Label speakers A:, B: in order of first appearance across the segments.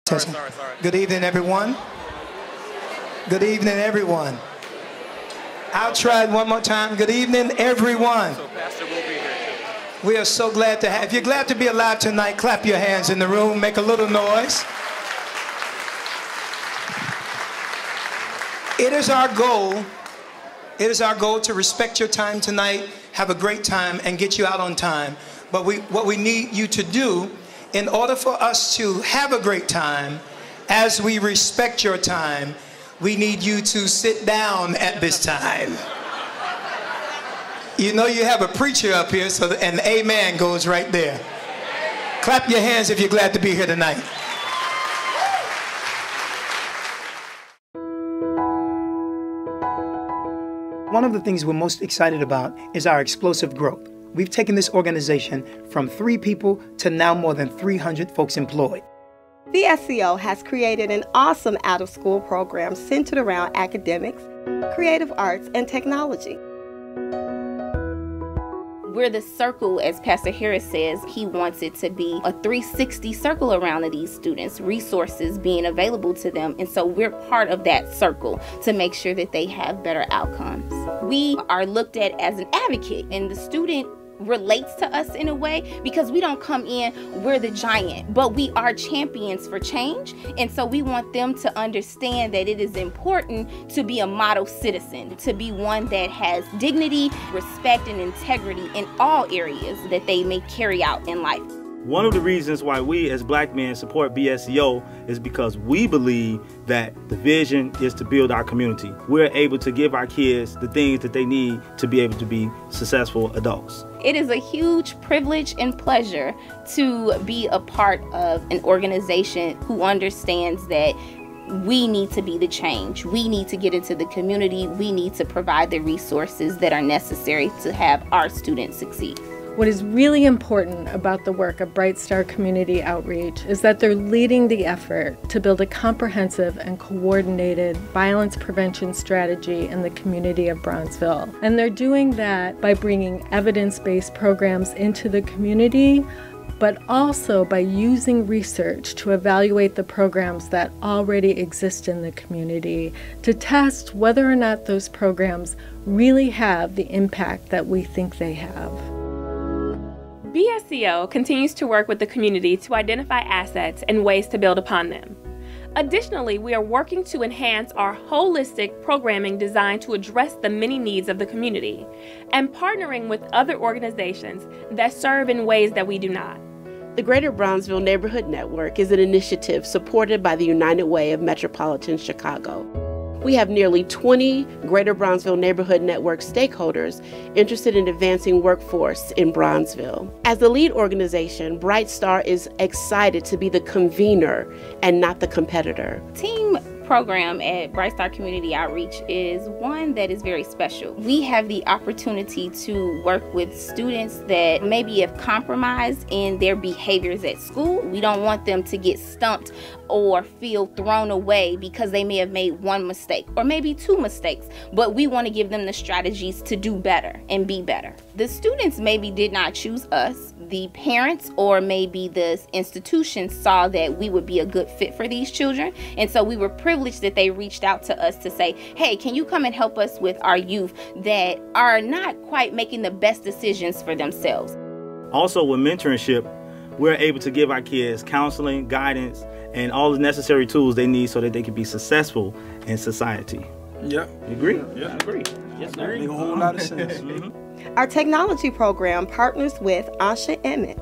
A: Sorry. Good evening, everyone. Good evening, everyone. I'll try it one more time. Good evening, everyone.
B: So Pastor will be here too.
A: We are so glad to have. If you're glad to be alive tonight, clap your hands in the room. Make a little noise. It is our goal. It is our goal to respect your time tonight, have a great time, and get you out on time. But what we need you to do, in order for us to have a great time, as we respect your time, we need you to sit down at this time. You know you have a preacher up here, so an amen goes right there. Clap your hands if you're glad to be here tonight. One of the things we're most excited about is our explosive growth. We've taken this organization from 3 people to now more than 300 folks employed.
C: BSCO has created an awesome out-of-school program centered around academics, creative arts, and technology.
D: We're the circle, as Pastor Harris says. He wants it to be a 360 circle around these students, resources being available to them. And so we're part of that circle to make sure that they have better outcomes. We are looked at as an advocate, and the student relates to us in a way because we don't come in, we're the giant, but we are champions for change. And so we want them to understand that it is important to be a model citizen, to be one that has dignity, respect, and integrity in all areas that they may carry out in life.
E: One of the reasons why we as black men support BSCO is because we believe that the vision is to build our community. We're able to give our kids the things that they need to be able to be successful adults.
D: It is a huge privilege and pleasure to be a part of an organization who understands that we need to be the change. We need to get into the community. We need to provide the resources that are necessary to have our students succeed.
F: What is really important about the work of Bright Star Community Outreach is that they're leading the effort to build a comprehensive and coordinated violence prevention strategy in the community of Bronzeville. And they're doing that by bringing evidence-based programs into the community, but also by using research to evaluate the programs that already exist in the community to test whether or not those programs really have the impact that we think they have.
G: BSCO continues to work with the community to identify assets and ways to build upon them. Additionally, we are working to enhance our holistic programming designed to address the many needs of the community and partnering with other organizations that serve in ways that we do not.
H: The Greater Bronzeville Neighborhood Network is an initiative supported by the United Way of Metropolitan Chicago. We have nearly 20 Greater Bronzeville Neighborhood Network stakeholders interested in advancing workforce in Bronzeville. As the lead organization, Bright Star is excited to be the convener and not the competitor.
D: Team program at Bright Star Community Outreach is one that is very special. We have the opportunity to work with students that maybe have compromised in their behaviors at school. We don't want them to get stumped or feel thrown away because they may have made one mistake or maybe 2 mistakes, but we want to give them the strategies to do better and be better. The students maybe did not choose us. The parents or maybe the institution saw that we would be a good fit for these children, and so we were privileged that they reached out to us to say, hey, can you come and help us with our youth that are not quite making the best decisions for themselves.
E: Also with mentorship, we're able to give our kids counseling, guidance, and all the necessary tools they need so that they can be successful in society.
B: Yeah.
E: You agree?
B: Yeah, I agree.
E: Yes, sir.
A: Make a whole lot of sense.
C: Our technology program partners with Asha Emmett.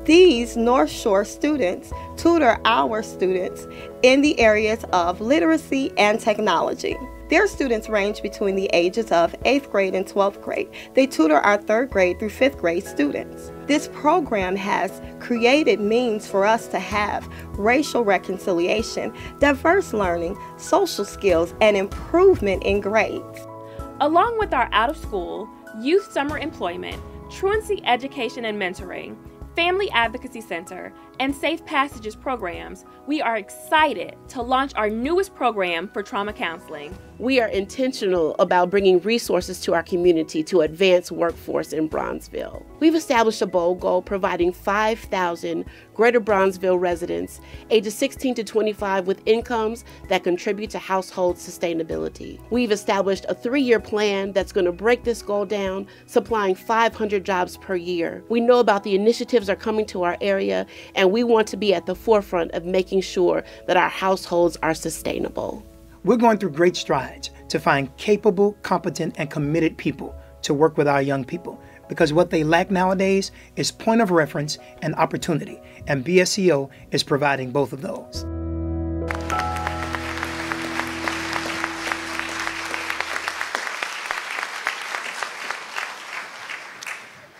C: These North Shore students tutor our students in the areas of literacy and technology. Their students range between the ages of 8th grade and 12th grade. They tutor our 3rd grade through 5th grade students. This program has created means for us to have racial reconciliation, diverse learning, social skills, and improvement in grades.
G: Along with our out-of-school, youth summer employment, truancy education and mentoring, Family Advocacy Center, and Safe Passages programs, we are excited to launch our newest program for trauma counseling.
H: We are intentional about bringing resources to our community to advance workforce in Bronzeville. We've established a bold goal providing 5,000 Greater Bronzeville residents ages 16 to 25 with incomes that contribute to household sustainability. We've established a 3-year plan that's going to break this goal down, supplying 500 jobs per year. We know about the initiatives are coming to our area, and we want to be at the forefront of making sure that our households are sustainable.
A: We're going through great strides to find capable, competent, and committed people to work with our young people, because what they lack nowadays is point of reference and opportunity, and BSCO is providing both of those.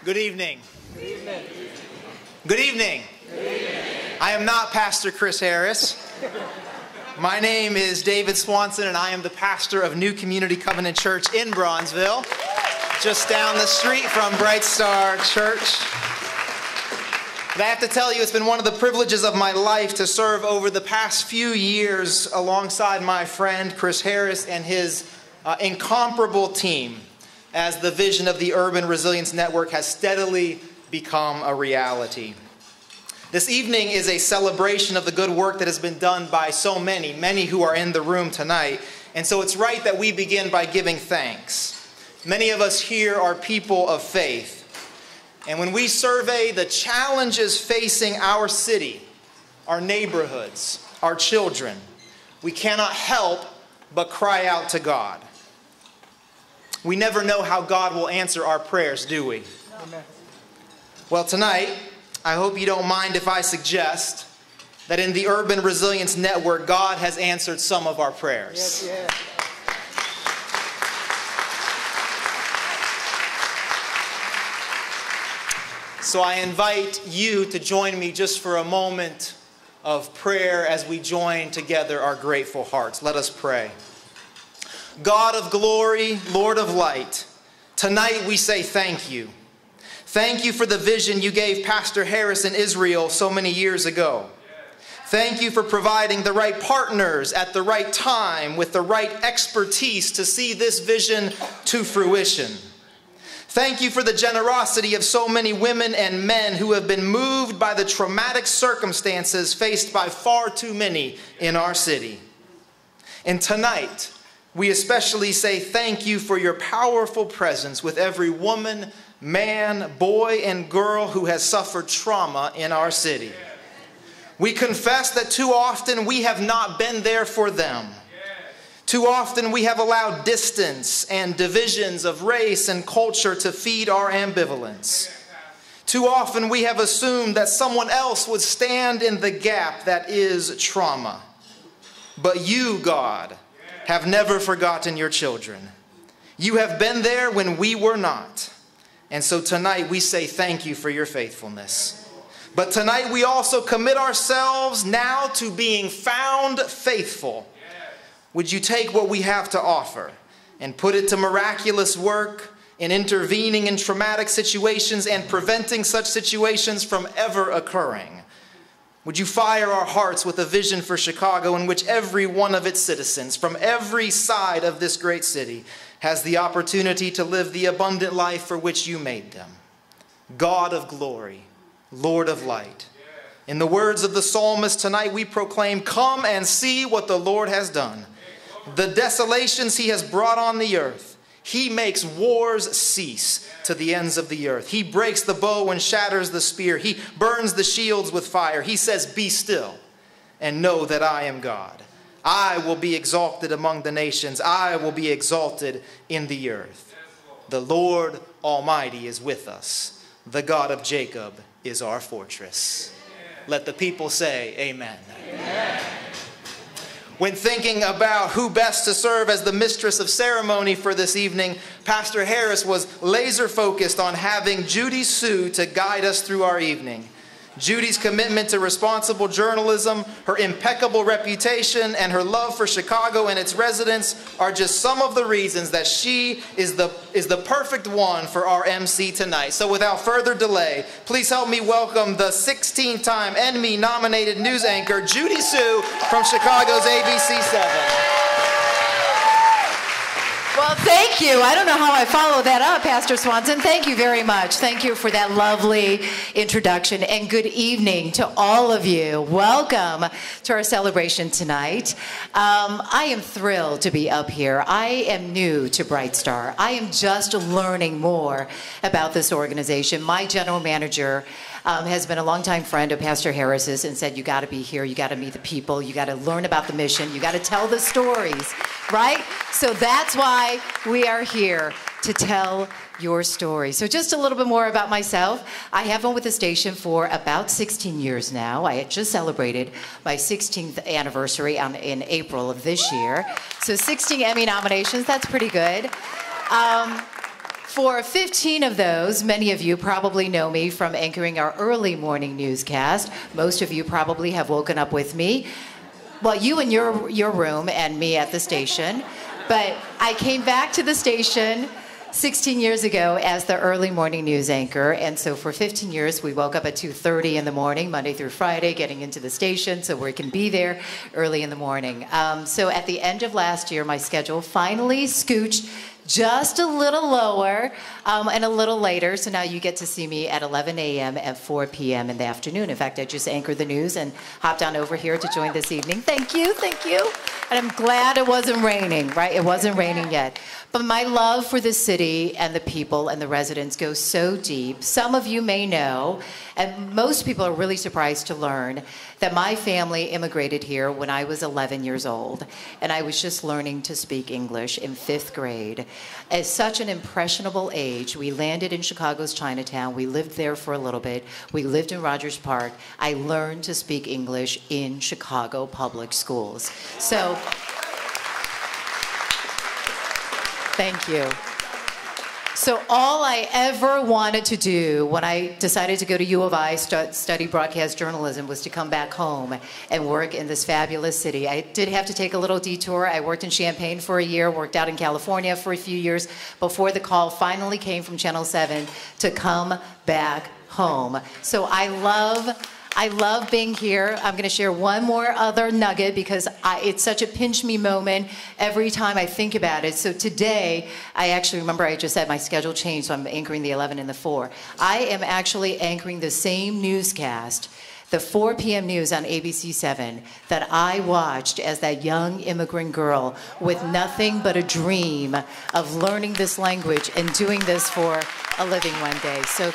I: Good evening. Good evening. Good evening. I am not Pastor Chris Harris. My name is David Swanson, and I am the pastor of New Community Covenant Church in Bronzeville, just down the street from Bright Star Church. But I have to tell you, it's been one of the privileges of my life to serve over the past few years alongside my friend Chris Harris and his incomparable team as the vision of the Urban Resilience Network has steadily become a reality. This evening is a celebration of the good work that has been done by so many who are in the room tonight. And so it's right that we begin by giving thanks. Many of us here are people of faith. And when we survey the challenges facing our city, our neighborhoods, our children, we cannot help but cry out to God. We never know how God will answer our prayers, do we? Amen. Well, tonight, I hope you don't mind if I suggest that in the Urban Resilience Network, God has answered some of our prayers. Yes, yes. So I invite you to join me just for a moment of prayer as we join together our grateful hearts. Let us pray. God of glory, Lord of light, tonight we say thank you. Thank you for the vision you gave Pastor Harris in Israel so many years ago. Thank you for providing the right partners at the right time with the right expertise to see this vision to fruition. Thank you for the generosity of so many women and men who have been moved by the traumatic circumstances faced by far too many in our city. And tonight, we especially say thank you for your powerful presence with every woman, man, boy, and girl who has suffered trauma in our city. We confess that too often we have not been there for them. Too often we have allowed distance and divisions of race and culture to feed our ambivalence. Too often we have assumed that someone else would stand in the gap that is trauma. But you, God, have never forgotten your children. You have been there when we were not. And so tonight we say thank you for your faithfulness. But tonight we also commit ourselves now to being found faithful. Would you take what we have to offer and put it to miraculous work in intervening in traumatic situations and preventing such situations from ever occurring? Would you fire our hearts with a vision for Chicago in which every one of its citizens from every side of this great city has the opportunity to live the abundant life for which you made them? God of glory, Lord of light. In the words of the psalmist tonight, we proclaim, "Come and see what the Lord has done. The desolations he has brought on the earth. He makes wars cease to the ends of the earth. He breaks the bow and shatters the spear. He burns the shields with fire. He says, be still and know that I am God. I will be exalted among the nations. I will be exalted in the earth. The Lord Almighty is with us. The God of Jacob is our fortress." Let the people say amen. Amen. When thinking about who best to serve as the mistress of ceremony for this evening, Pastor Harris was laser focused on having Judy Sue to guide us through our evening. Judy's commitment to responsible journalism, her impeccable reputation, and her love for Chicago and its residents are just some of the reasons that she is the perfect one for our MC tonight. So without further delay, please help me welcome the 16-time Emmy-nominated news anchor, Judy Sue from Chicago's ABC 7.
J: Well, thank you. I don't know how I follow that up, Pastor Swanson. Thank you very much. Thank you for that lovely introduction, and good evening to all of you. Welcome to our celebration tonight. I am thrilled to be up here. I am new to Bright Star. I am just learning more about this organization. My general manager has been a longtime friend of Pastor Harris's and said, you got to be here, you got to meet the people, you got to learn about the mission, you got to tell the stories, right? So that's why we are here, to tell your story. So just a little bit more about myself. I have been with the station for about 16 years now. I had just celebrated my 16th anniversary in April of this year. So 16 Emmy nominations, that's pretty good. For 15 of those, many of you probably know me from anchoring our early morning newscast. Most of you probably have woken up with me. Well, you in your room and me at the station. But I came back to the station 16 years ago as the early morning news anchor. And so for 15 years, we woke up at 2:30 in the morning, Monday through Friday, getting into the station so we can be there early in the morning. So at the end of last year, my schedule finally scooched just a little lower and a little later. So now you get to see me at 11 a.m. and 4 p.m. in the afternoon. In fact, I just anchored the news and hopped on over here to join this evening. Thank you, thank you. And I'm glad it wasn't raining, right? It wasn't raining yet. But my love for the city and the people and the residents goes so deep. Some of you may know, and most people are really surprised to learn, that my family immigrated here when I was 11 years old. And I was just learning to speak English in 5th grade. At such an impressionable age, we landed in Chicago's Chinatown. We lived there for a little bit. We lived in Rogers Park. I learned to speak English in Chicago public schools. So, thank you. So all I ever wanted to do when I decided to go to U of I, study broadcast journalism, was to come back home and work in this fabulous city. I did have to take a little detour. I worked in Champaign for a year, worked out in California for a few years before the call finally came from Channel 7 to come back home. So I love being here. I'm going to share one more other nugget because it's such a pinch me moment every time I think about it. So today, I actually remember I just said my schedule changed, so I'm anchoring the 11 and the 4. I am actually anchoring the same newscast, the 4 p.m. news on ABC 7, that I watched as that young immigrant girl with nothing but a dream of learning this language and doing this for a living one day. So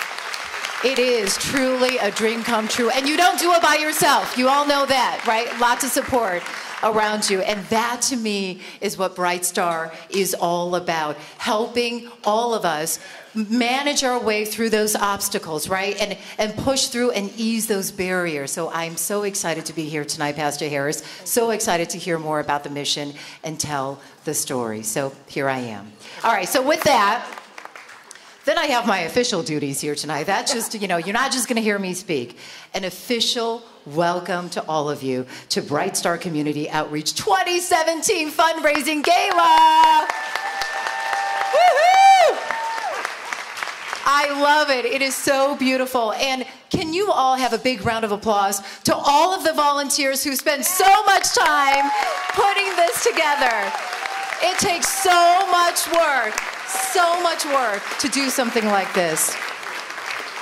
J: it is truly a dream come true. And you don't do it by yourself. You all know that, right? Lots of support around you. And that, to me, is what Bright Star is all about. Helping all of us manage our way through those obstacles, right? And push through and ease those barriers. So I'm so excited to be here tonight, Pastor Harris. So excited to hear more about the mission and tell the story. So here I am. All right, so with that, then I have my official duties here tonight. That's just, you're not just going to hear me speak. An official welcome to all of you to Bright Star Community Outreach 2017 Fundraising Gala. Woohoo! I love it. It is so beautiful. And can you all have a big round of applause to all of the volunteers who spend so much time putting this together? It takes so much work to do something like this.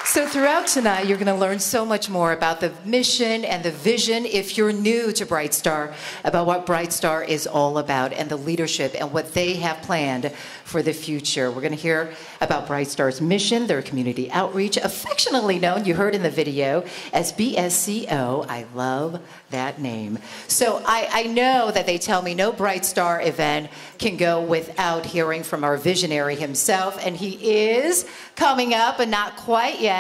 J: So throughout tonight, you're going to learn so much more about the mission and the vision, if you're new to Bright Star, about what Bright Star is all about and the leadership and what they have planned for the future. We're going to hear about Bright Star's mission, their community outreach, affectionately known, you heard in the video, as BSCO. I love that name. So I know that they tell me no Bright Star event can go without hearing from our visionary himself, and he is coming up, but not quite yet.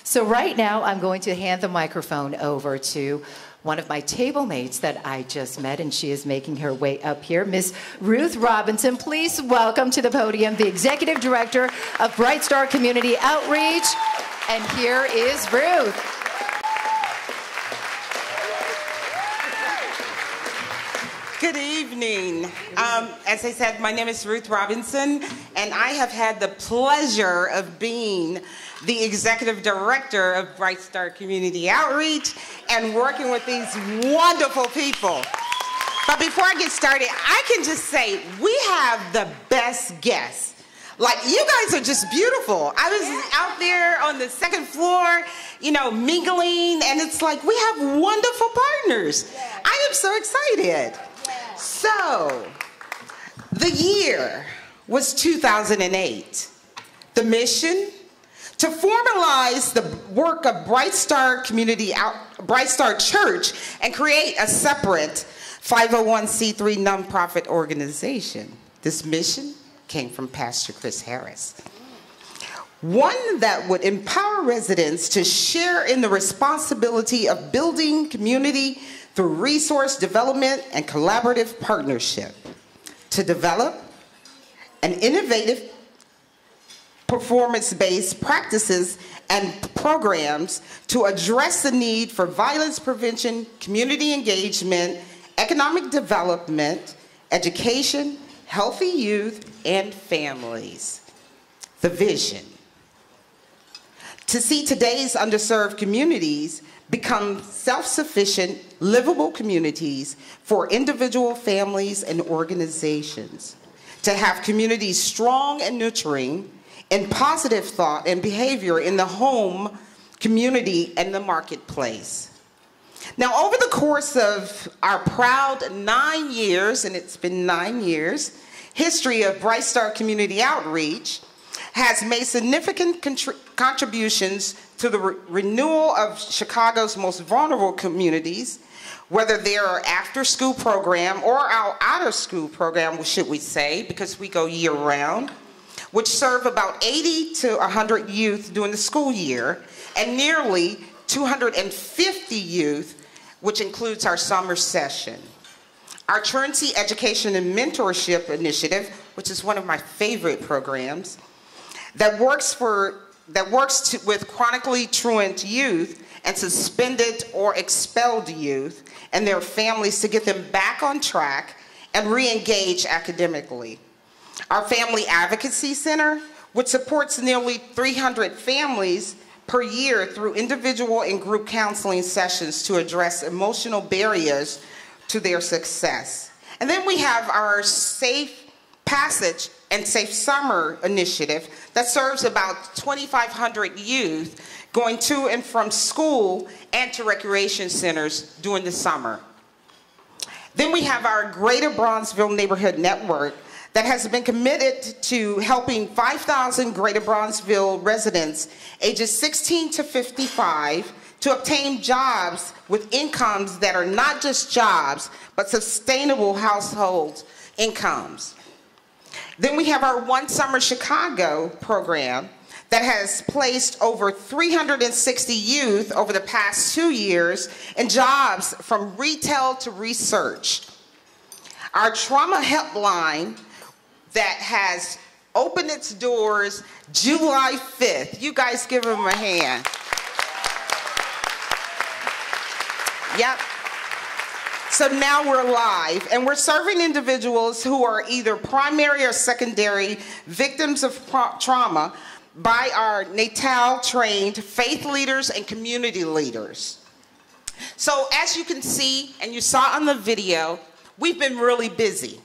J: So right now, I'm going to hand the microphone over to one of my table mates that I just met, and she is making her way up here, Miss Ruth Robinson. Please welcome to the podium the Executive Director of Bright Star Community Outreach. And here is Ruth.
K: Good evening. As I said, my name is Ruth Robinson, and I have had the pleasure of being the executive director of Bright Star Community Outreach and working with these wonderful people. But before I get started, I can just say we have the best guests. Like, you guys are just beautiful. I was out there on the second floor, you know, mingling, and it's like we have wonderful partners. I am so excited. So, the year was 2008. The mission? To formalize the work of Bright Star Church and create a separate 501c3 nonprofit organization. This mission came from Pastor Chris Harris. One that would empower residents to share in the responsibility of building community through resource development and collaborative partnership. To develop an innovative performance-based practices and programs to address the need for violence prevention, community engagement, economic development, education, healthy youth, and families. The vision: to see today's underserved communities become self-sufficient, livable communities for individual families and organizations. To have communities strong and nurturing in positive thought and behavior in the home, community, and the marketplace. Now, over the course of our proud 9 years, and it's been 9 years, history of Bright Star Community Outreach has made significant contributions to the renewal of Chicago's most vulnerable communities, whether they're our after-school program or our out-of-school program, should we say, because we go year-round, which serve about 80 to 100 youth during the school year, and nearly 250 youth, which includes our summer session. Our Truancy Education and Mentorship Initiative, which is one of my favorite programs, that works with chronically truant youth and suspended or expelled youth and their families to get them back on track and re-engage academically. Our Family Advocacy Center, which supports nearly 300 families per year through individual and group counseling sessions to address emotional barriers to their success. And then we have our Safe Passage and Safe Summer initiative that serves about 2,500 youth going to and from school and to recreation centers during the summer. Then we have our Greater Bronzeville Neighborhood Network that has been committed to helping 5,000 Greater Bronzeville residents ages 16 to 55 to obtain jobs with incomes that are not just jobs, but sustainable household incomes. Then we have our One Summer Chicago program that has placed over 360 youth over the past 2 years in jobs from retail to research. Our trauma helpline that has opened its doors July 5th. You guys give them a hand. Yep. So now we're live, and we're serving individuals who are either primary or secondary victims of trauma by our Natal-trained faith leaders and community leaders. So as you can see, and you saw on the video, we've been really busy,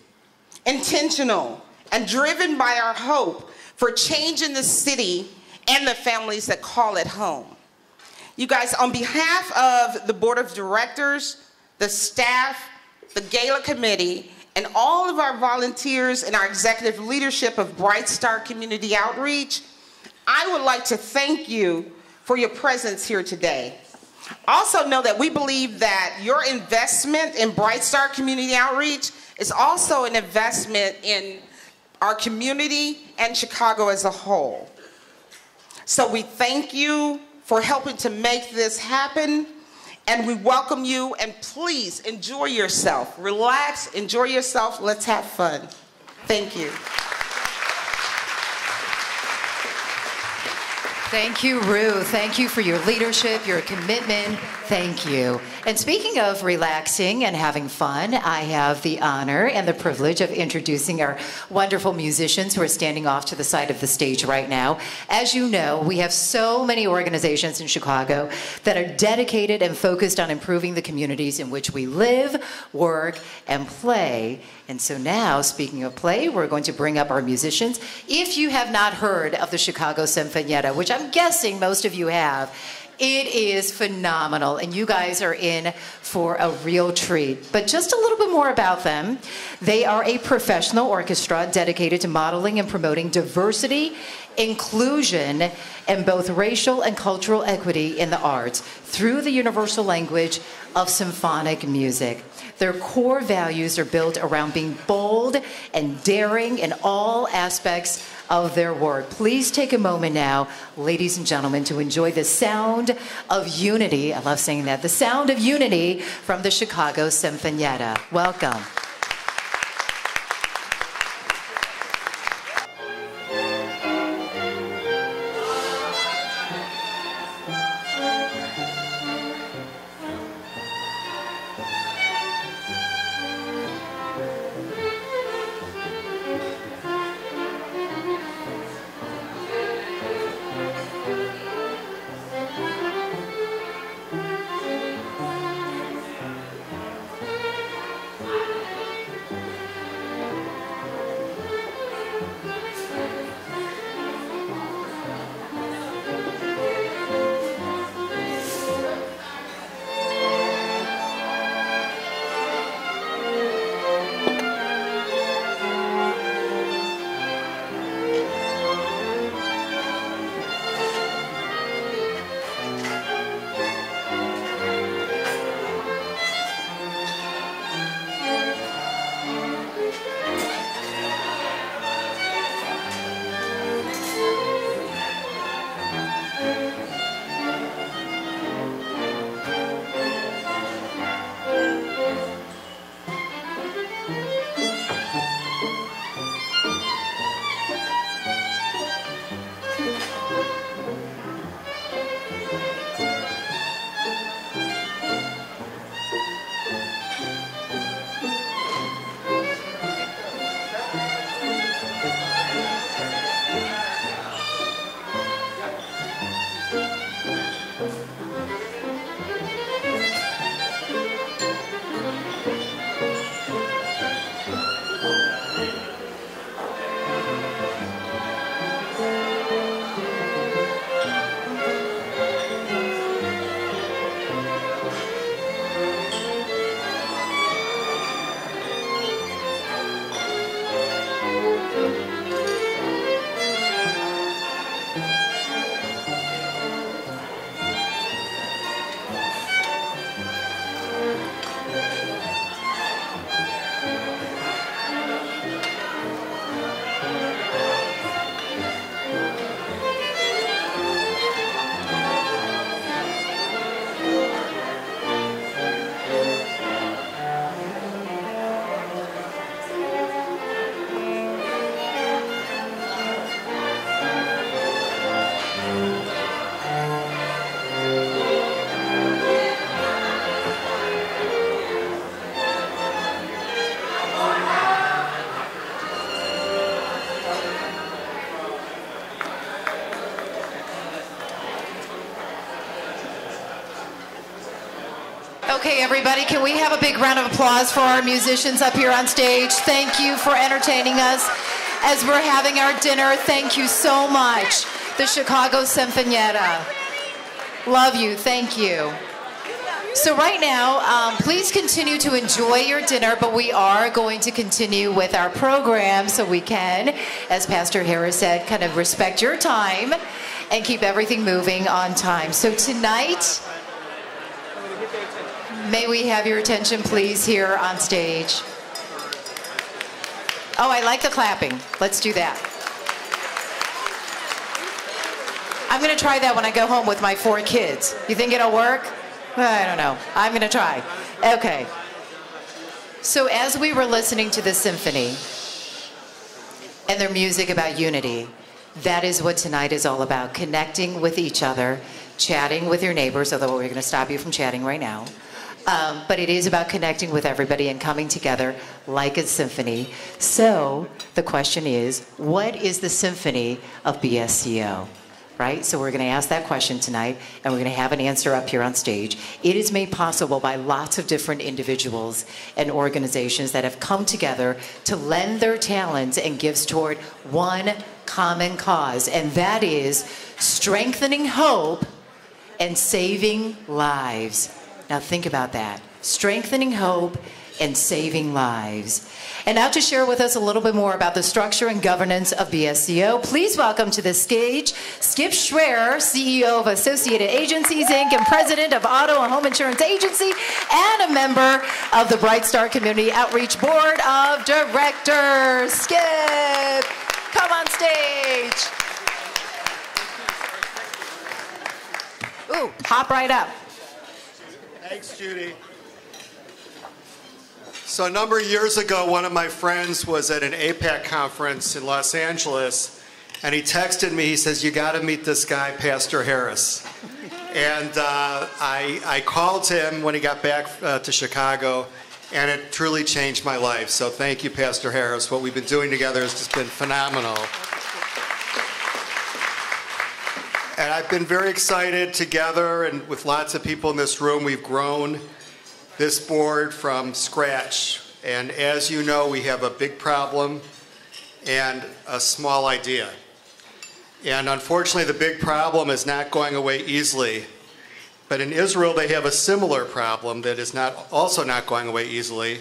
K: intentional, and driven by our hope for change in the city and the families that call it home. You guys, on behalf of the board of directors, the staff, the Gala committee, and all of our volunteers and our executive leadership of Bright Star Community Outreach, I would like to thank you for your presence here today. Also know that we believe that your investment in Bright Star Community Outreach is also an investment in our community and Chicago as a whole. So we thank you for helping to make this happen, and we welcome you, and please enjoy yourself. Relax, enjoy yourself, let's have fun. Thank you.
J: Thank you, Rue. Thank you for your leadership, your commitment. Thank you. And speaking of relaxing and having fun, I have the honor and the privilege of introducing our wonderful musicians who are standing off to the side of the stage right now. As you know, we have so many organizations in Chicago that are dedicated and focused on improving the communities in which we live, work, and play. And so now, speaking of play, we're going to bring up our musicians. If you have not heard of the Chicago Sinfonietta, which I'm guessing most of you have, it is phenomenal, and you guys are in for a real treat. But just a little bit more about them. They are a professional orchestra dedicated to modeling and promoting diversity, inclusion, and both racial and cultural equity in the arts through the universal language of symphonic music. Their core values are built around being bold and daring in all aspects of their work. Please take a moment now, ladies and gentlemen, to enjoy the sound of unity. I love saying that. The sound of unity from the Chicago Sinfonietta. Welcome. Okay, everybody, can we have a big round of applause for our musicians up here on stage? Thank you for entertaining us as we're having our dinner. Thank you so much. The Chicago Sinfonietta. Love you. Thank you. So right now, please continue to enjoy your dinner, but we are going to continue with our program so we can, as Pastor Harris said, kind of respect your time and keep everything moving on time. So tonight, may we have your attention, please, here on stage. Oh, I like the clapping. Let's do that. I'm going to try that when I go home with my 4 kids. You think it'll work? I don't know. I'm going to try. Okay. So as we were listening to this symphony and their music about unity, That is what tonight is all about, connecting with each other, chatting with your neighbors, although we're going to stop you from chatting right now. But it is about connecting with everybody and coming together like a symphony. So the question is, what is the symphony of BSCO? Right? So we're going to ask that question tonight, and we're going to have an answer up here on stage. It is made possible by lots of different individuals and organizations that have come together to lend their talents and gifts toward one common cause, and that is strengthening hope and saving lives. Now think about that. Strengthening hope and saving lives. And now to share with us a little bit more about the structure and governance of BSCO, please welcome to the stage Skip Schwer, CEO of Associated Agencies, Inc., and President of Auto and Home Insurance Agency, and a member of the Bright Star Community Outreach Board of Directors. Skip, come on stage. Ooh, hop right up.
L: Thanks, Judy. So a number of years ago, one of my friends was at an APAC conference in Los Angeles, and he texted me, he says, "You got to meet this guy, Pastor Harris." And I called him when he got back to Chicago, and it truly changed my life. So thank you, Pastor Harris. What we've been doing together has just been phenomenal. And I've been very excited together, and with lots of people in this room, we've grown this board from scratch. And as you know, we have a big problem and a small idea. And unfortunately, the big problem is not going away easily. But in Israel, they have a similar problem that is also not going away easily,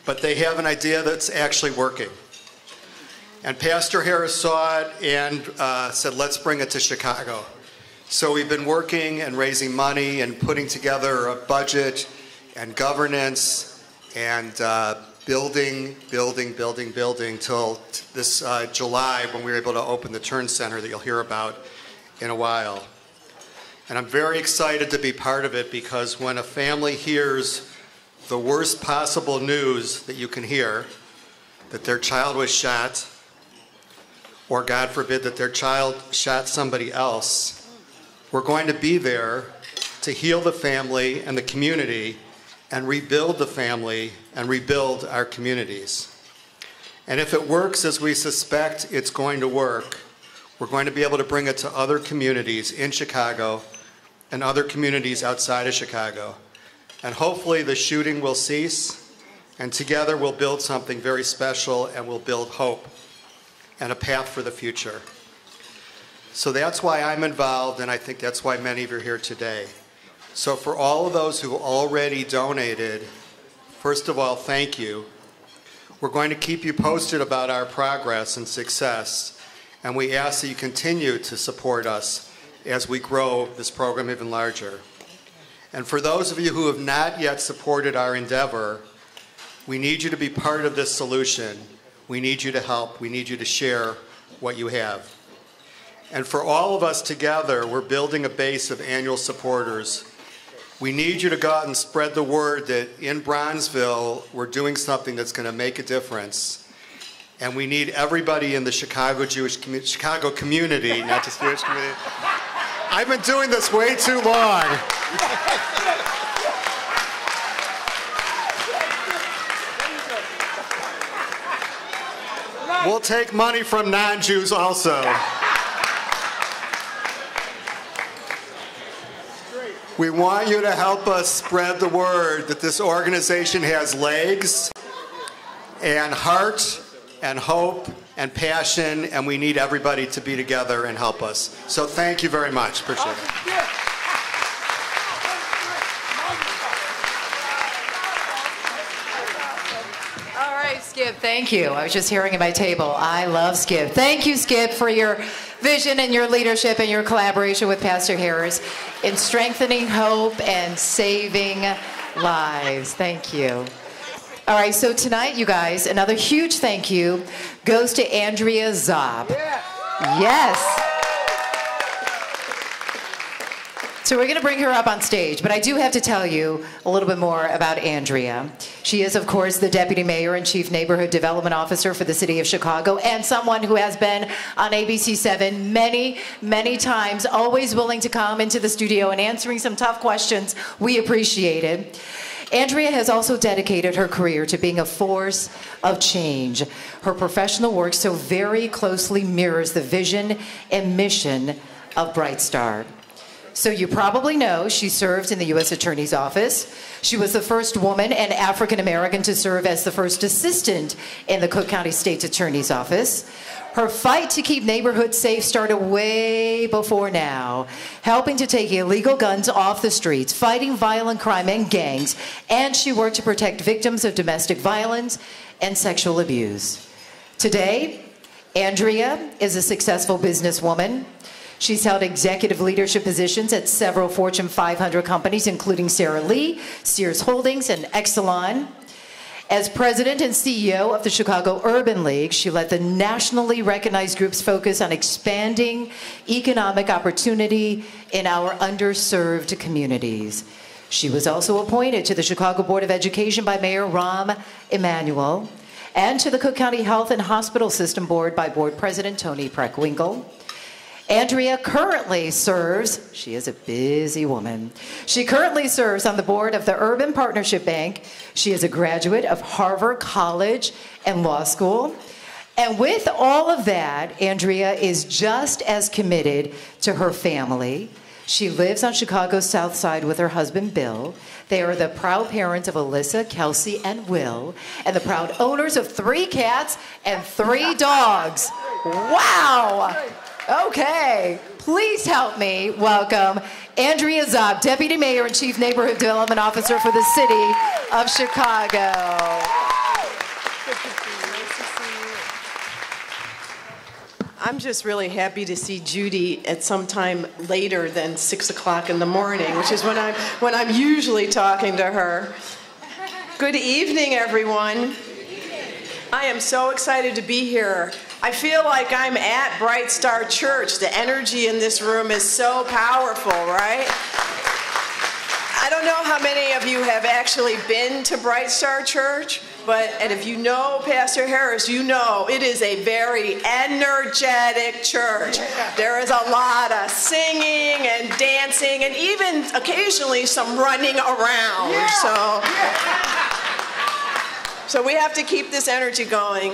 L: but they have an idea that's actually working. And Pastor Harris saw it and said, let's bring it to Chicago. So we've been working and raising money and putting together a budget and governance and building till this July, when we were able to open the Turn Center that you'll hear about in a while. And I'm very excited to be part of it, because when a family hears the worst possible news that you can hear, that their child was shot, or God forbid that their child shot somebody else, we're going to be there to heal the family and the community and rebuild the family and rebuild our communities. And if it works as we suspect it's going to work, we're going to be able to bring it to other communities in Chicago and other communities outside of Chicago. And hopefully the shooting will cease, and together we'll build something very special, and we'll build hope and a path for the future. So that's why I'm involved, and I think that's why many of you are here today. So for all of those who already donated, first of all, thank you. We're going to keep you posted about our progress and success, and we ask that you continue to support us as we grow this program even larger. And for those of you who have not yet supported our endeavor, we need you to be part of this solution. We need you to help. We need you to share what you have. And for all of us together, we're building a base of annual supporters. We need you to go out and spread the word that in Bronzeville, we're doing something that's going to make a difference. And we need everybody in the Chicago community, not just Jewish community. I've been doing this way too long. We'll take money from non-Jews also. We want you to help us spread the word that this organization has legs and heart and hope and passion, and we need everybody to be together and help us. So thank you very much. Appreciate it.
J: All right, Skip, thank you. I was just hearing at my table. I love Skip. Thank you, Skip, for your vision and your leadership and your collaboration with Pastor Harris in strengthening hope and saving lives. Thank you. All right, so tonight, you guys, another huge thank you goes to Andrea Zob. Yes. So we're going to bring her up on stage, but I do have to tell you a little bit more about Andrea. She is, of course, the Deputy Mayor and Chief Neighborhood Development Officer for the City of Chicago, and someone who has been on ABC7 many, many times, always willing to come into the studio and answering some tough questions. We appreciate it. Andrea has also dedicated her career to being a force of change. Her professional work so very closely mirrors the vision and mission of Bright Star. So you probably know she served in the U.S. Attorney's Office. She was the first woman and African American to serve as the first assistant in the Cook County State's Attorney's Office. Her fight to keep neighborhoods safe started way before now, helping to take illegal guns off the streets, fighting violent crime and gangs, and she worked to protect victims of domestic violence and sexual abuse. Today, Andrea is a successful businesswoman. She's held executive leadership positions at several Fortune 500 companies, including Sara Lee, Sears Holdings, and Exelon. As president and CEO of the Chicago Urban League, she led the nationally recognized group's focus on expanding economic opportunity in our underserved communities. She was also appointed to the Chicago Board of Education by Mayor Rahm Emanuel and to the Cook County Health and Hospital System Board by Board President Tony Preckwinkle. Andrea currently serves, she is a busy woman, she currently serves on the board of the Urban Partnership Bank. She is a graduate of Harvard College and Law School. And with all of that, Andrea is just as committed to her family. She lives on Chicago's South Side with her husband, Bill. They are the proud parents of Alyssa, Kelsey, and Will, and the proud owners of 3 cats and 3 dogs. Wow! Okay, please help me welcome Andrea Zob, Deputy Mayor and Chief Neighborhood Development Officer for the City of Chicago.
M: I'm just really happy to see Judy at some time later than 6 o'clock in the morning, which is when I'm usually talking to her. Good evening, everyone. I am so excited to be here. I feel like I'm at Bright Star Church. The energy in this room is so powerful, right? I don't know how many of you have actually been to Bright Star Church, and if you know Pastor Harris, you know it is a very energetic church. There is a lot of singing and dancing and even occasionally some running around. So we have to keep this energy going.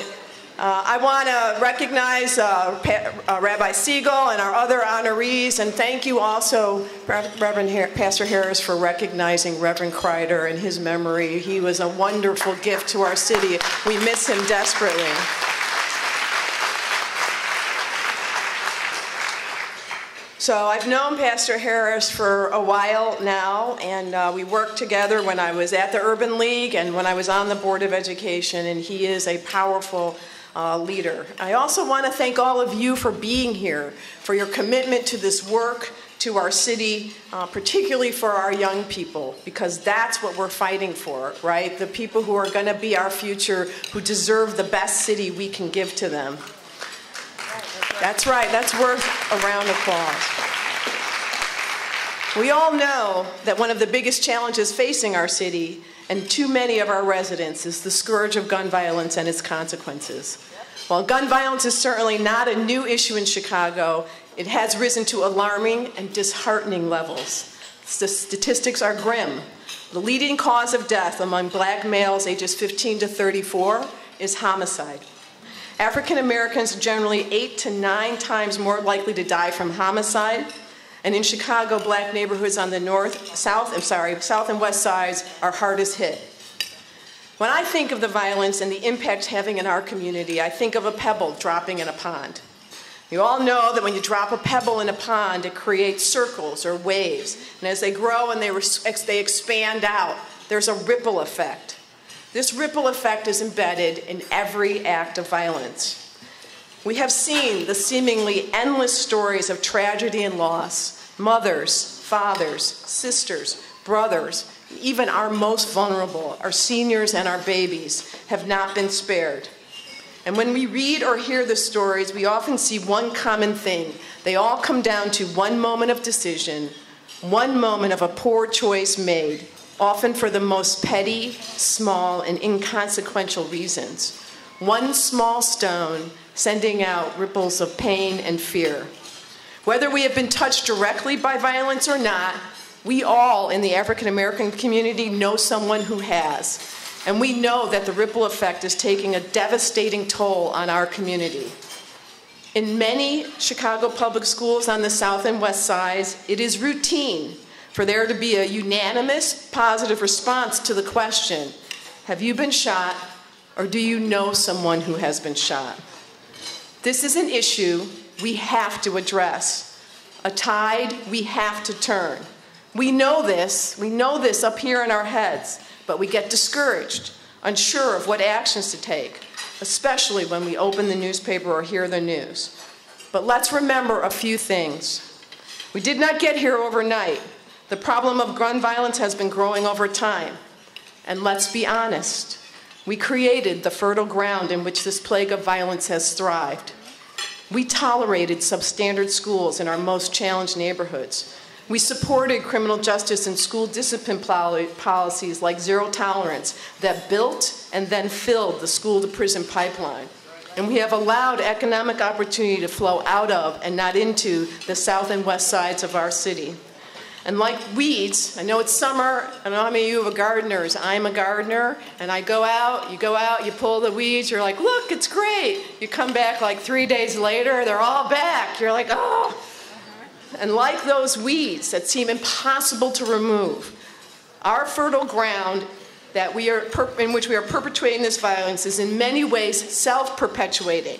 M: I want to recognize Rabbi Siegel and our other honorees, and thank you also, Pastor Harris, for recognizing Reverend Kreider in his memory. He was a wonderful gift to our city. We miss him desperately. So I've known Pastor Harris for a while now, and we worked together when I was at the Urban League and when I was on the Board of Education, and he is a powerful leader. I also want to thank all of you for being here, for your commitment to this work, to our city, particularly for our young people, because that's what we're fighting for, right? The people who are going to be our future, who deserve the best city we can give to them. That's right, that's worth a round of applause. We all know that one of the biggest challenges facing our city and too many of our residents is the scourge of gun violence and its consequences. While gun violence is certainly not a new issue in Chicago, it has risen to alarming and disheartening levels. The statistics are grim. The leading cause of death among black males ages 15 to 34 is homicide. African Americans are generally 8 to 9 times more likely to die from homicide. And in Chicago, black neighborhoods on the south and west sides are hardest hit. When I think of the violence and the impact having in our community, I think of a pebble dropping in a pond. You all know that when you drop a pebble in a pond, it creates circles or waves. And as they grow and they expand out, there's a ripple effect. This ripple effect is embedded in every act of violence. We have seen the seemingly endless stories of tragedy and loss. Mothers, fathers, sisters, brothers, even our most vulnerable, our seniors and our babies, have not been spared. And when we read or hear the stories, we often see one common thing. They all come down to one moment of decision, One moment of a poor choice made, often for the most petty, small, and inconsequential reasons. One small stone sending out ripples of pain and fear. Whether we have been touched directly by violence or not, we all in the African American community know someone who has. And we know that the ripple effect is taking a devastating toll on our community. In many Chicago public schools on the South and West Sides, it is routine for there to be a unanimous positive response to the question, have you been shot or do you know someone who has been shot? This is an issue we have to address, a tide we have to turn. We know this up here in our heads, but we get discouraged, unsure of what actions to take, especially when we open the newspaper or hear the news. But let's remember a few things. We did not get here overnight. The problem of gun violence has been growing over time. And let's be honest, we created the fertile ground in which this plague of violence has thrived. We tolerated substandard schools in our most challenged neighborhoods. We supported criminal justice and school discipline policies like zero tolerance that built and then filled the school-to-prison pipeline. And we have allowed economic opportunity to flow out of and not into the south and west sides of our city. And like weeds, I know it's summer, I don't know how many of you are gardeners. I'm a gardener, and I go out, you pull the weeds, you're like, look, it's great. You come back like 3 days later, they're all back. You're like, oh. And like those weeds that seem impossible to remove, our fertile ground that in which we are perpetuating this violence is in many ways self-perpetuating.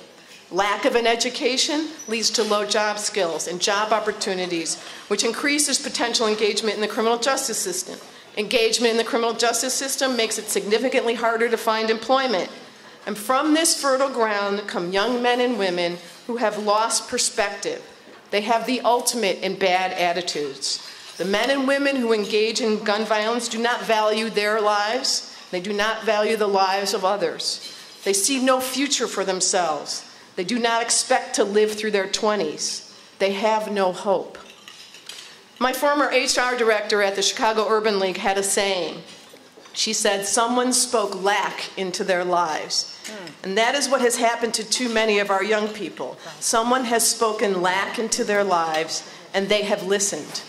M: Lack of an education leads to low job skills and job opportunities, which increases potential engagement in the criminal justice system. Engagement in the criminal justice system makes it significantly harder to find employment. And from this fertile ground come young men and women who have lost perspective. They have the ultimate in bad attitudes. The men and women who engage in gun violence do not value their lives. They do not value the lives of others. They see no future for themselves. They do not expect to live through their 20s. They have no hope. My former HR director at the Chicago Urban League had a saying. She said, someone spoke lack into their lives. And that is what has happened to too many of our young people. Someone has spoken lack into their lives, and they have listened.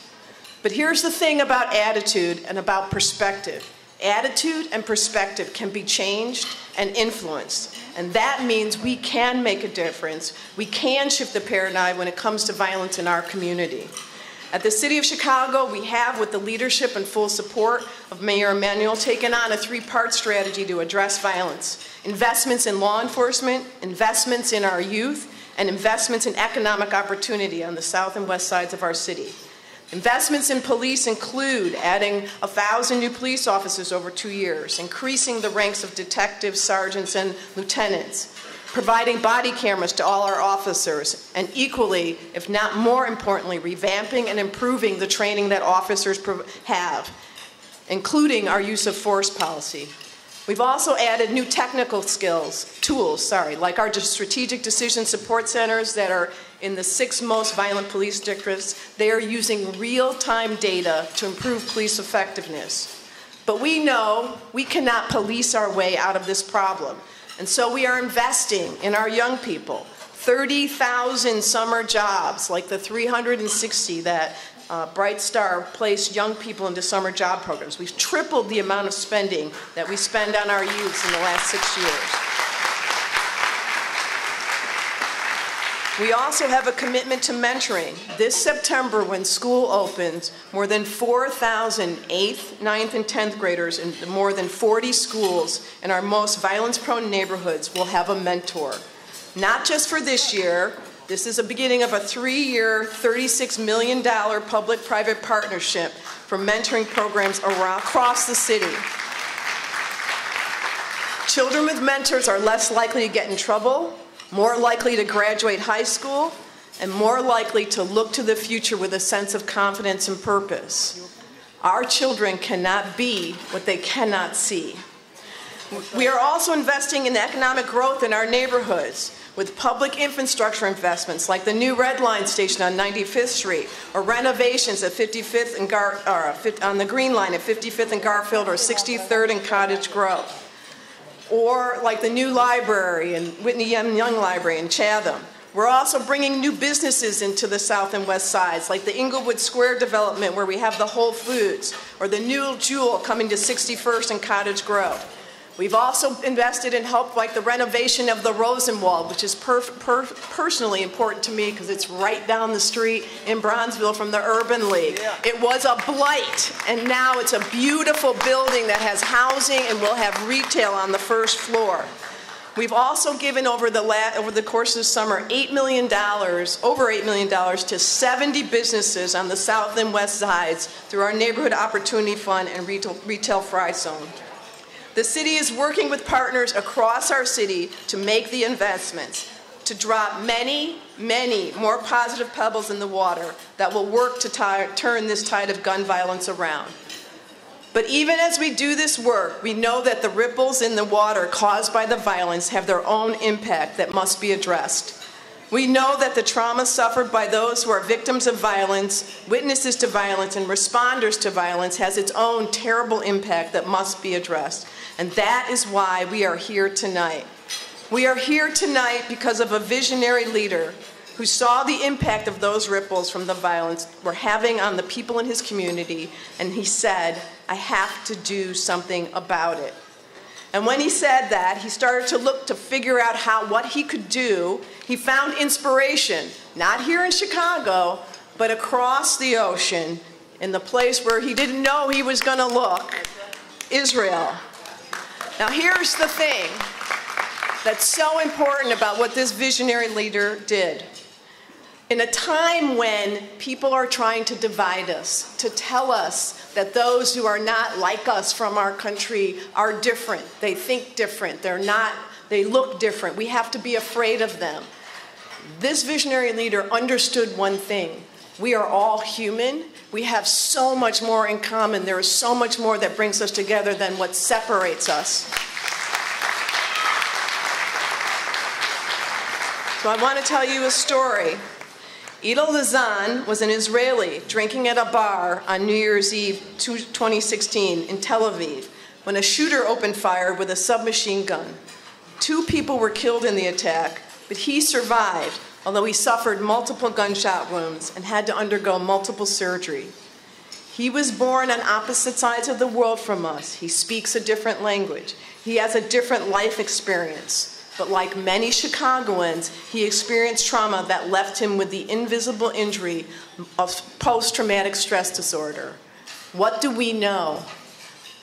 M: But here's the thing about attitude and about perspective. Attitude and perspective can be changed and influenced. And that means we can make a difference. We can shift the paradigm when it comes to violence in our community. At the City of Chicago, we have, with the leadership and full support of Mayor Emanuel, taken on a three-part strategy to address violence. Investments in law enforcement, investments in our youth, and investments in economic opportunity on the south and west sides of our city. Investments in police include adding 1,000 new police officers over 2 years, increasing the ranks of detectives, sergeants, and lieutenants, providing body cameras to all our officers, and equally, if not more importantly, revamping and improving the training that officers have, including our use of force policy. We've also added new technical tools, like our strategic decision support centers that are in the 6 most violent police districts. They are using real-time data to improve police effectiveness. But we know we cannot police our way out of this problem. And so we are investing in our young people. 30,000 summer jobs, like the 360 that Bright Star placed young people into summer job programs. We've tripled the amount of spending that we spend on our youths in the last 6 years. We also have a commitment to mentoring. This September, when school opens, more than 4,000 8th, 9th, and 10th graders in more than 40 schools in our most violence-prone neighborhoods will have a mentor. Not just for this year. This is the beginning of a 3-year, $36 million public-private partnership for mentoring programs across the city. Children with mentors are less likely to get in trouble, more likely to graduate high school, and more likely to look to the future with a sense of confidence and purpose. Our children cannot be what they cannot see. We are also investing in economic growth in our neighborhoods with public infrastructure investments like the new Red Line station on 95th Street, or renovations at 55th and on the Green Line at 55th and Garfield, or 63rd and Cottage Grove, or like the new library and Whitney M. Young Library in Chatham. We're also bringing new businesses into the south and west sides, like the Inglewood Square development where we have the Whole Foods, or the new Jewel coming to 61st and Cottage Grove. We've also invested in help like the renovation of the Rosenwald, which is personally important to me because it's right down the street in Bronzeville from the Urban League. Yeah. It was a blight, and now it's a beautiful building that has housing and will have retail on the first floor. We've also given over the course of the summer over $8 million to 70 businesses on the south and west sides through our Neighborhood Opportunity Fund and Retail Fry Zone. The city is working with partners across our city to make the investments, to drop many, many more positive pebbles in the water that will work to turn this tide of gun violence around. But even as we do this work, we know that the ripples in the water caused by the violence have their own impact that must be addressed. We know that the trauma suffered by those who are victims of violence, witnesses to violence, and responders to violence has its own terrible impact that must be addressed. And that is why we are here tonight. We are here tonight because of a visionary leader who saw the impact of those ripples from the violence were having on the people in his community, and he said, I have to do something about it. And when he said that, he started to look to figure out what he could do. He found inspiration, not here in Chicago, but across the ocean, in the place where he didn't know he was going to look, Israel. Now here's the thing that's so important about what this visionary leader did. In a time when people are trying to divide us, to tell us that those who are not like us from our country are different, they think different, they look different, we have to be afraid of them. This visionary leader understood one thing. We are all human. We have so much more in common. There is so much more that brings us together than what separates us. So I want to tell you a story. Idel Lazan was an Israeli drinking at a bar on New Year's Eve 2016 in Tel Aviv when a shooter opened fire with a submachine gun. 2 people were killed in the attack, but he survived, although he suffered multiple gunshot wounds and had to undergo multiple surgery. He was born on opposite sides of the world from us. He speaks a different language. He has a different life experience. But like many Chicagoans, he experienced trauma that left him with the invisible injury of post-traumatic stress disorder. What do we know?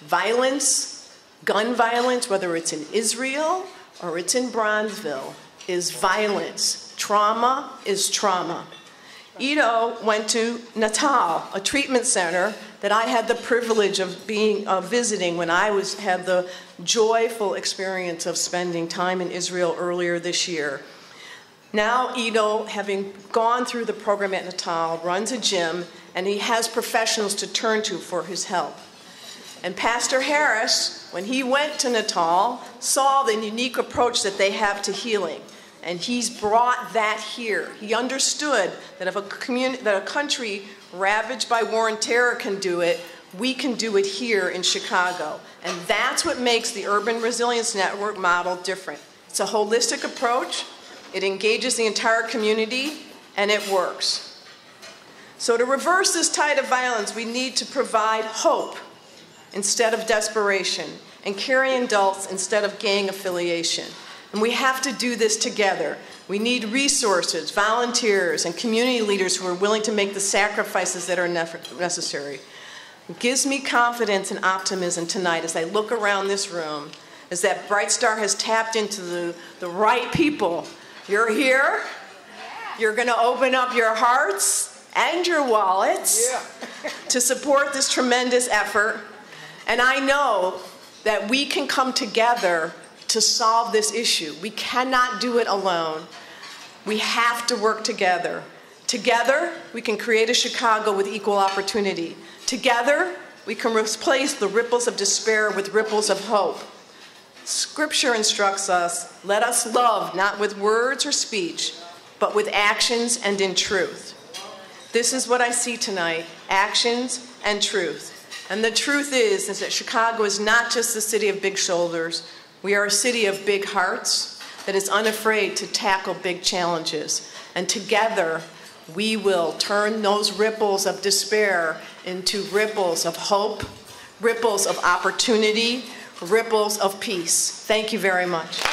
M: Violence, gun violence, whether it's in Israel or it's in Bronzeville, is violence. Trauma is trauma. Ido went to Natal, a treatment center that I had the privilege of visiting when I had the joyful experience of spending time in Israel earlier this year. Now Ido, having gone through the program at Natal, runs a gym, and he has professionals to turn to for his help. And Pastor Harris, when he went to Natal, saw the unique approach that they have to healing. And he's brought that here. He understood that if a country ravaged by war and terror can do it, we can do it here in Chicago. And that's what makes the Urban Resilience Network model different. It's a holistic approach, it engages the entire community, and it works. So to reverse this tide of violence, we need to provide hope instead of desperation, and caring adults instead of gang affiliation. And we have to do this together. We need resources, volunteers, and community leaders who are willing to make the sacrifices that are necessary. What gives me confidence and optimism tonight as I look around this room is that Bright Star has tapped into the right people. You're here. You're going to open up your hearts and your wallets to support this tremendous effort. And I know that we can come together to solve this issue. We cannot do it alone. We have to work together. Together, we can create a Chicago with equal opportunity. Together, we can replace the ripples of despair with ripples of hope. Scripture instructs us, let us love not with words or speech, but with actions and in truth. This is what I see tonight, actions and truth. And the truth is that Chicago is not just the city of big shoulders. We are a city of big hearts that is unafraid to tackle big challenges. And together, we will turn those ripples of despair into ripples of hope, ripples of opportunity, ripples of peace. Thank you very much.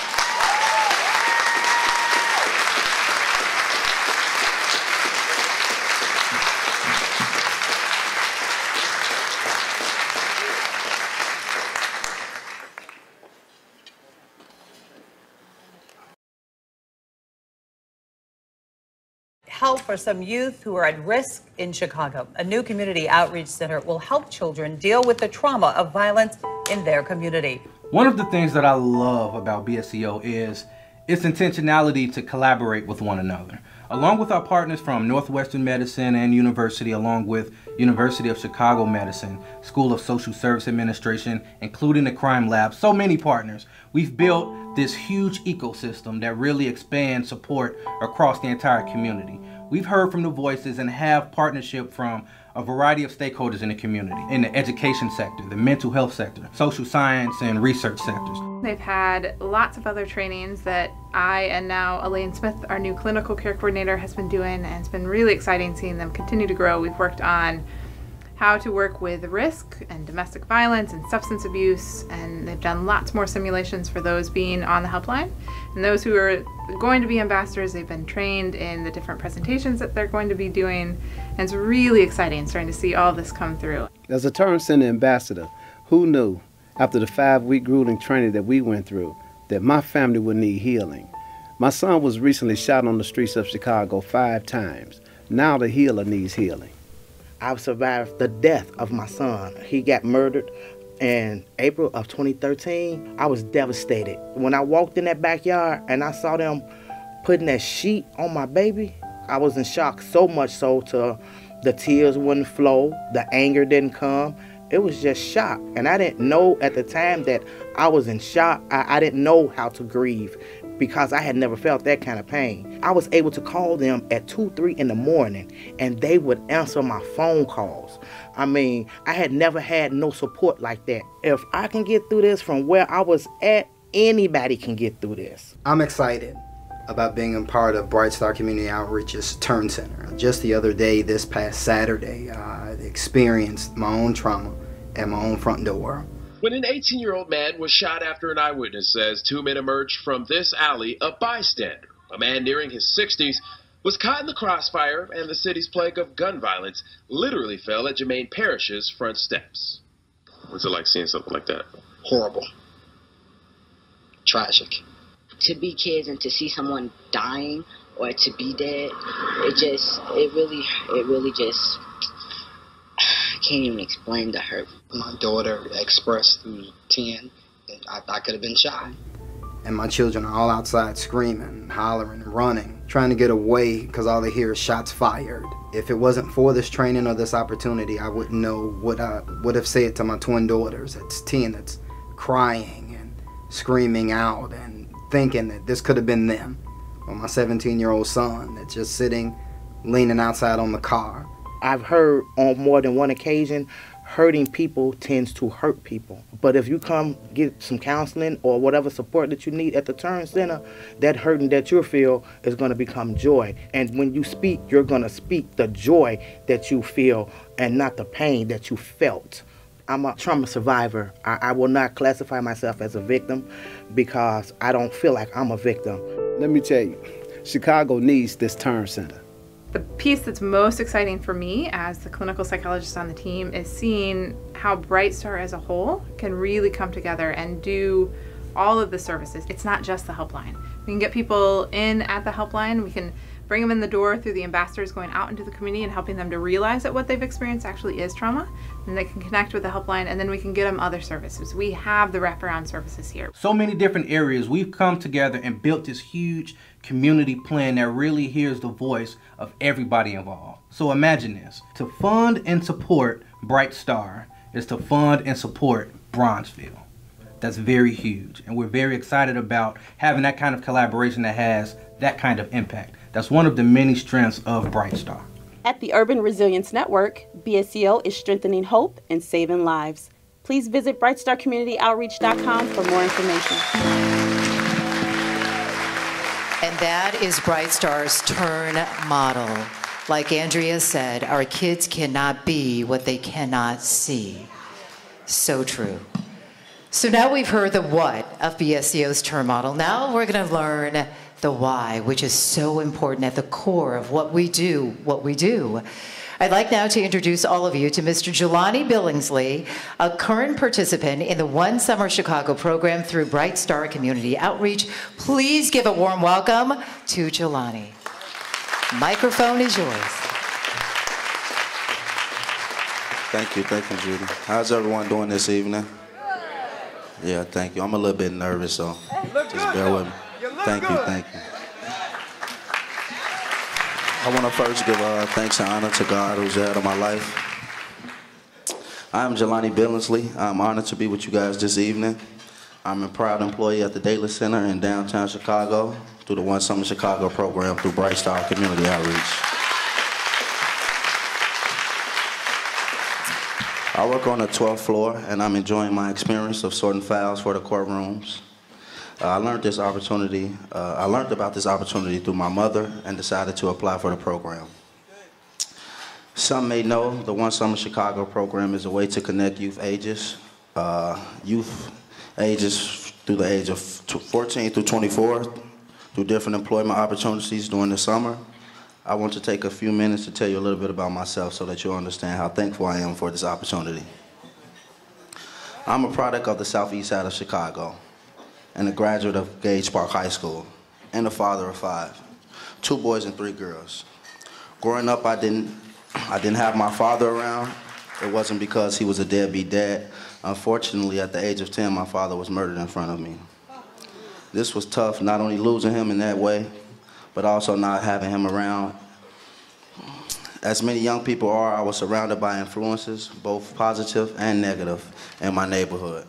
N: Help for some youth who are at risk in Chicago. A new community outreach center will help children deal with the trauma of violence in their community.
O: One of the things that I love about BSCO is its intentionality to collaborate with one another. Along with our partners from Northwestern Medicine and University, along with University of Chicago Medicine, School of Social Service Administration, including the Crime Lab, so many partners, we've built this huge ecosystem that really expands support across the entire community. We've heard from the voices and have partnership from a variety of stakeholders in the community, in the education sector, the mental health sector, social science and research sectors.
P: They've had lots of other trainings that I and now Elaine Smith, our new clinical care coordinator, has been doing, and it's been really exciting seeing them continue to grow. We've worked on how to work with risk and domestic violence and substance abuse, and they've done lots more simulations for those being on the helpline. And those who are going to be ambassadors, they've been trained in the different presentations that they're going to be doing, and it's really exciting starting to see all of this come through.
Q: As a Turn Center ambassador, who knew after the 5-week grueling training that we went through that my family would need healing? My son was recently shot on the streets of Chicago 5 times. Now the healer needs healing.
R: I've survived the death of my son. He got murdered in April of 2013. I was devastated. When I walked in that backyard and I saw them putting that sheet on my baby, I was in shock, so much so to the tears wouldn't flow, the anger didn't come. It was just shock. And I didn't know at the time that I was in shock. I didn't know how to grieve because I had never felt that kind of pain. I was able to call them at 2, 3 in the morning and they would answer my phone calls. I mean, I had never had no support like that. If I can get through this from where I was at, anybody can get through this.
S: I'm excited about being a part of Bright Star Community Outreach's Turn Center. Just the other day, this past Saturday, I experienced my own trauma at my own front door.
T: When an 18-year-old man was shot after an eyewitness says 2 men emerged from this alley, a bystander, a man nearing his 60s, was caught in the crossfire, and the city's plague of gun violence literally fell at Jermaine Parish's front steps. What's it like seeing something like that?
U: Horrible. Tragic. To be kids and to see someone dying or to be dead, it really just, I can't even explain the hurt.
S: My daughter expressed through 10 that I could have been shot. And my children are all outside screaming, hollering, running, trying to get away because all they hear is shots fired. If it wasn't for this training or this opportunity, I wouldn't know what I would have said to my twin daughters. That's 10, that's crying and screaming out and thinking that this could have been them. Or my 17-year-old son that's just sitting, leaning outside on the car.
R: I've heard on more than one occasion, hurting people tends to hurt people. But if you come get some counseling or whatever support that you need at the Turn Center, that hurting that you feel is going to become joy. And when you speak, you're going to speak the joy that you feel and not the pain that you felt. I'm a trauma survivor. I will not classify myself as a victim because I don't feel like I'm a victim.
Q: Let me tell you, Chicago needs this Turn Center.
P: The piece that's most exciting for me as the clinical psychologist on the team is seeing how Bright Star as a whole can really come together and do all of the services. It's not just the helpline. We can get people in at the helpline. We can bring them in the door through the ambassadors going out into the community and helping them to realize that what they've experienced actually is trauma. And they can connect with the helpline, and then we can get them other services. We have the wraparound services here.
O: So many different areas. We've come together and built this huge community plan that really hears the voice of everybody involved. So imagine this. To fund and support Bright Star is to fund and support Bronzeville. that's very huge. And we're very excited about having that kind of collaboration that has that kind of impact. That's one of the many strengths of Bright Star.
F: At the Urban Resilience Network, BSCO is strengthening hope and saving lives. Please visit brightstarcommunityoutreach.com for more information.
J: And that is Bright Star's turn model. Like Andrea said, our kids cannot be what they cannot see. So true. So now we've heard the what of BSCO's turn model. Now we're going to learn the why, which is so important at the core of what we do. I'd like now to introduce all of you to Mr. Jelani Billingsley, a current participant in the One Summer Chicago program through Bright Star Community Outreach. Please give a warm welcome to Jelani. Microphone is yours.
V: Thank you, Judy. How's everyone doing this evening? Yeah, thank you. I'm a little bit nervous, so just bear with me. Thank you. I want to first give thanks and honor to God who's the head of my life. I am Jelani Billingsley. I'm honored to be with you guys this evening. I'm a proud employee at the Daly Center in downtown Chicago through the One Summer Chicago program through Bright Star Community Outreach. I work on the 12th floor, and I'm enjoying my experience of sorting files for the courtrooms. I learned about this opportunity through my mother and decided to apply for the program. Some may know the One Summer Chicago program is a way to connect youth ages through the age of 14 through 24 through different employment opportunities during the summer. I want to take a few minutes to tell you a little bit about myself so that you'll understand how thankful I am for this opportunity. I'm a product of the southeast side of Chicago and a graduate of Gage Park High School and a father of 5, 2 boys and 3 girls. Growing up, I didn't have my father around. It wasn't because he was a deadbeat dad. Unfortunately, at the age of 10, my father was murdered in front of me. This was tough, not only losing him in that way, but also not having him around. As many young people are, I was surrounded by influences, both positive and negative, in my neighborhood.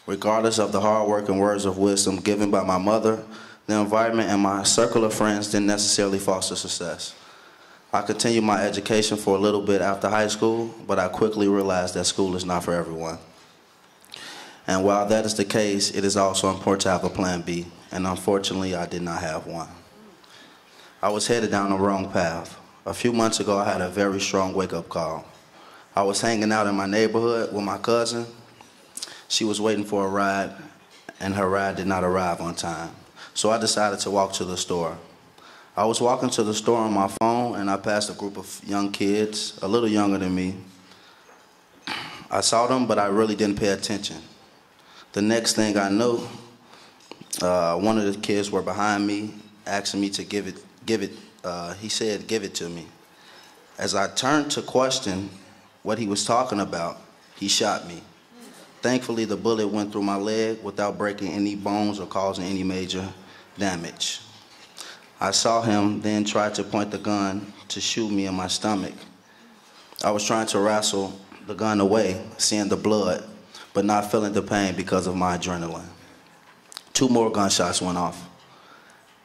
V: Regardless of the hard work and words of wisdom given by my mother, the environment and my circle of friends didn't necessarily foster success. I continued my education for a little bit after high school, but I quickly realized that school is not for everyone. And while that is the case, it is also important to have a plan B, and unfortunately, I did not have one. I was headed down the wrong path. A few months ago, I had a very strong wake-up call. I was hanging out in my neighborhood with my cousin. She was waiting for a ride, and her ride did not arrive on time. So I decided to walk to the store. I was walking to the store on my phone, and I passed a group of young kids, a little younger than me. I saw them, but I really didn't pay attention. The next thing I knew, one of the kids were behind me, asking me to give it. He said, "Give it to me." As I turned to question what he was talking about, he shot me. Thankfully, the bullet went through my leg without breaking any bones or causing any major damage. I saw him then try to point the gun to shoot me in my stomach. I was trying to wrestle the gun away, seeing the blood, but not feeling the pain because of my adrenaline. 2 more gunshots went off.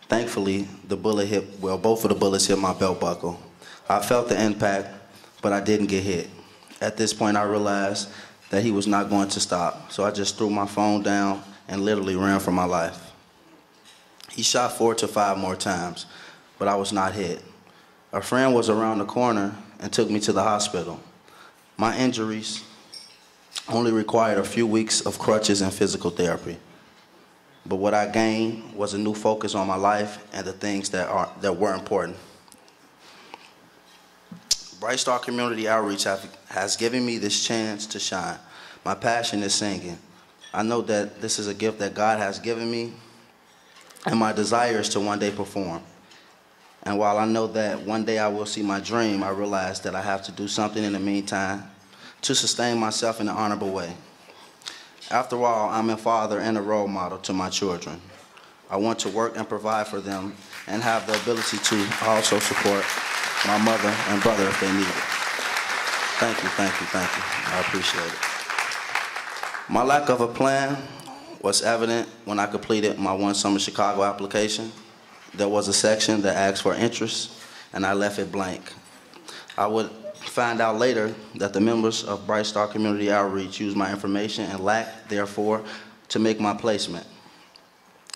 V: Thankfully, both of the bullets hit my belt buckle. I felt the impact, but I didn't get hit. At this point, I realized that he was not going to stop, so I just threw my phone down and literally ran for my life. He shot 4 to 5 more times, but I was not hit. A friend was around the corner and took me to the hospital. My injuries only required a few weeks of crutches and physical therapy. But what I gained was a new focus on my life and the things that were important. Bright Star Community Outreach has given me this chance to shine. My passion is singing. I know that this is a gift that God has given me, and my desire is to one day perform. And while I know that one day I will see my dream, I realize that I have to do something in the meantime to sustain myself in an honorable way. After all, I'm a father and a role model to my children. I want to work and provide for them and have the ability to also support my mother and brother if they need it. Thank you. I appreciate it. My lack of a plan was evident when I completed my One Summer Chicago application. There was a section that asked for interest, and I left it blank. I would find out later that the members of Bright Star Community Outreach used my information and lacked, therefore, to make my placement.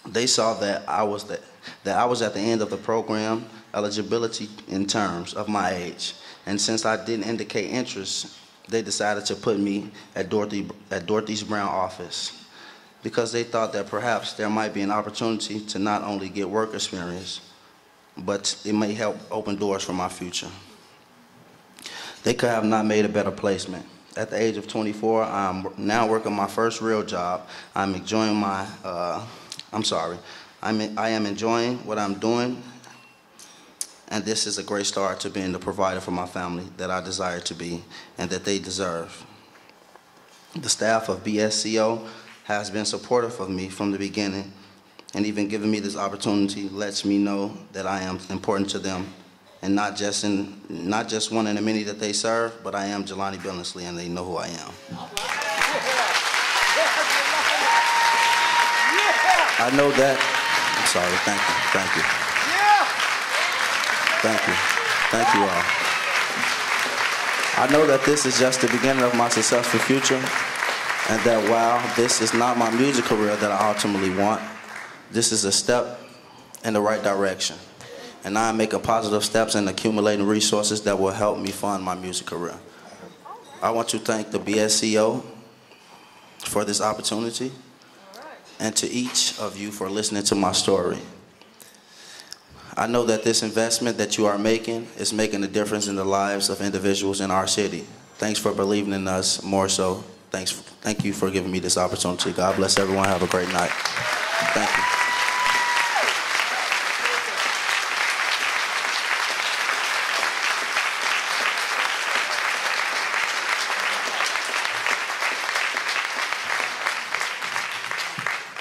V: They saw that I was at the end of the program eligibility in terms of my age, and since I didn't indicate interest, they decided to put me at Dorothy's Brown office because they thought that perhaps there might be an opportunity to not only get work experience, but it may help open doors for my future. They could have not made a better placement. At the age of 24, I'm now working my first real job. I'm enjoying my, I am enjoying what I'm doing, and this is a great start to being the provider for my family that I desire to be and that they deserve. The staff of BSCO has been supportive of me from the beginning, and even giving me this opportunity lets me know that I am important to them, and not just one in the many that they serve, but I am Jelani Billingsley, and they know who I am. I know that, I'm sorry, thank you all. I know that this is just the beginning of my successful future, and that while this is not my music career that I ultimately want, this is a step in the right direction. And I'm making positive steps in accumulating resources that will help me fund my music career. I want to thank the BSCO for this opportunity, and to each of you for listening to my story. I know that this investment that you are making is making a difference in the lives of individuals in our city. Thanks for believing in us more so. Thank you for giving me this opportunity. God bless everyone. Have a great night. Thank you.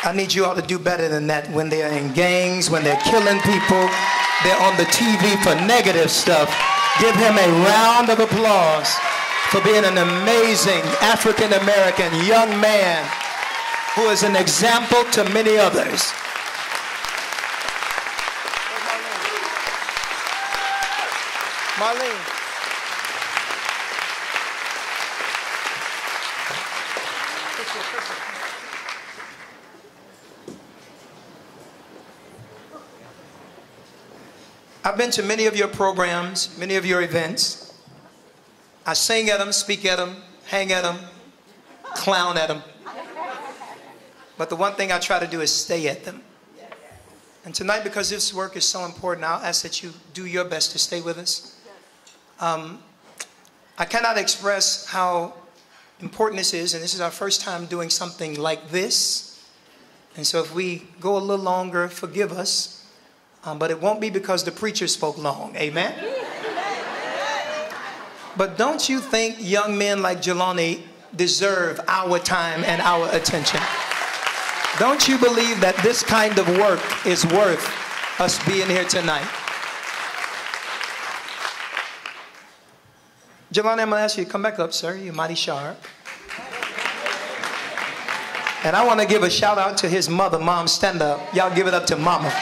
A: I need you all to do better than that. When they're in gangs, when they're killing people, they're on the TV for negative stuff. Give him a round of applause for being an amazing African-American young man who is an example to many others. Marlene. I've been to many of your programs, many of your events. I sing at them, speak at them, hang at them, clown at them. But the one thing I try to do is stay at them. And tonight, because this work is so important, I'll ask that you do your best to stay with us. I cannot express how important this is, and this is our first time doing something like this. And so if we go a little longer, forgive us. But it won't be because the preacher spoke long. Amen? But don't you think young men like Jelani deserve our time and our attention? Don't you believe that this kind of work is worth us being here tonight? Jelani, I'm going to ask you to come back up, sir. You're mighty sharp. And I want to give a shout out to his mother. Mom, stand up. Y'all give it up to Mama.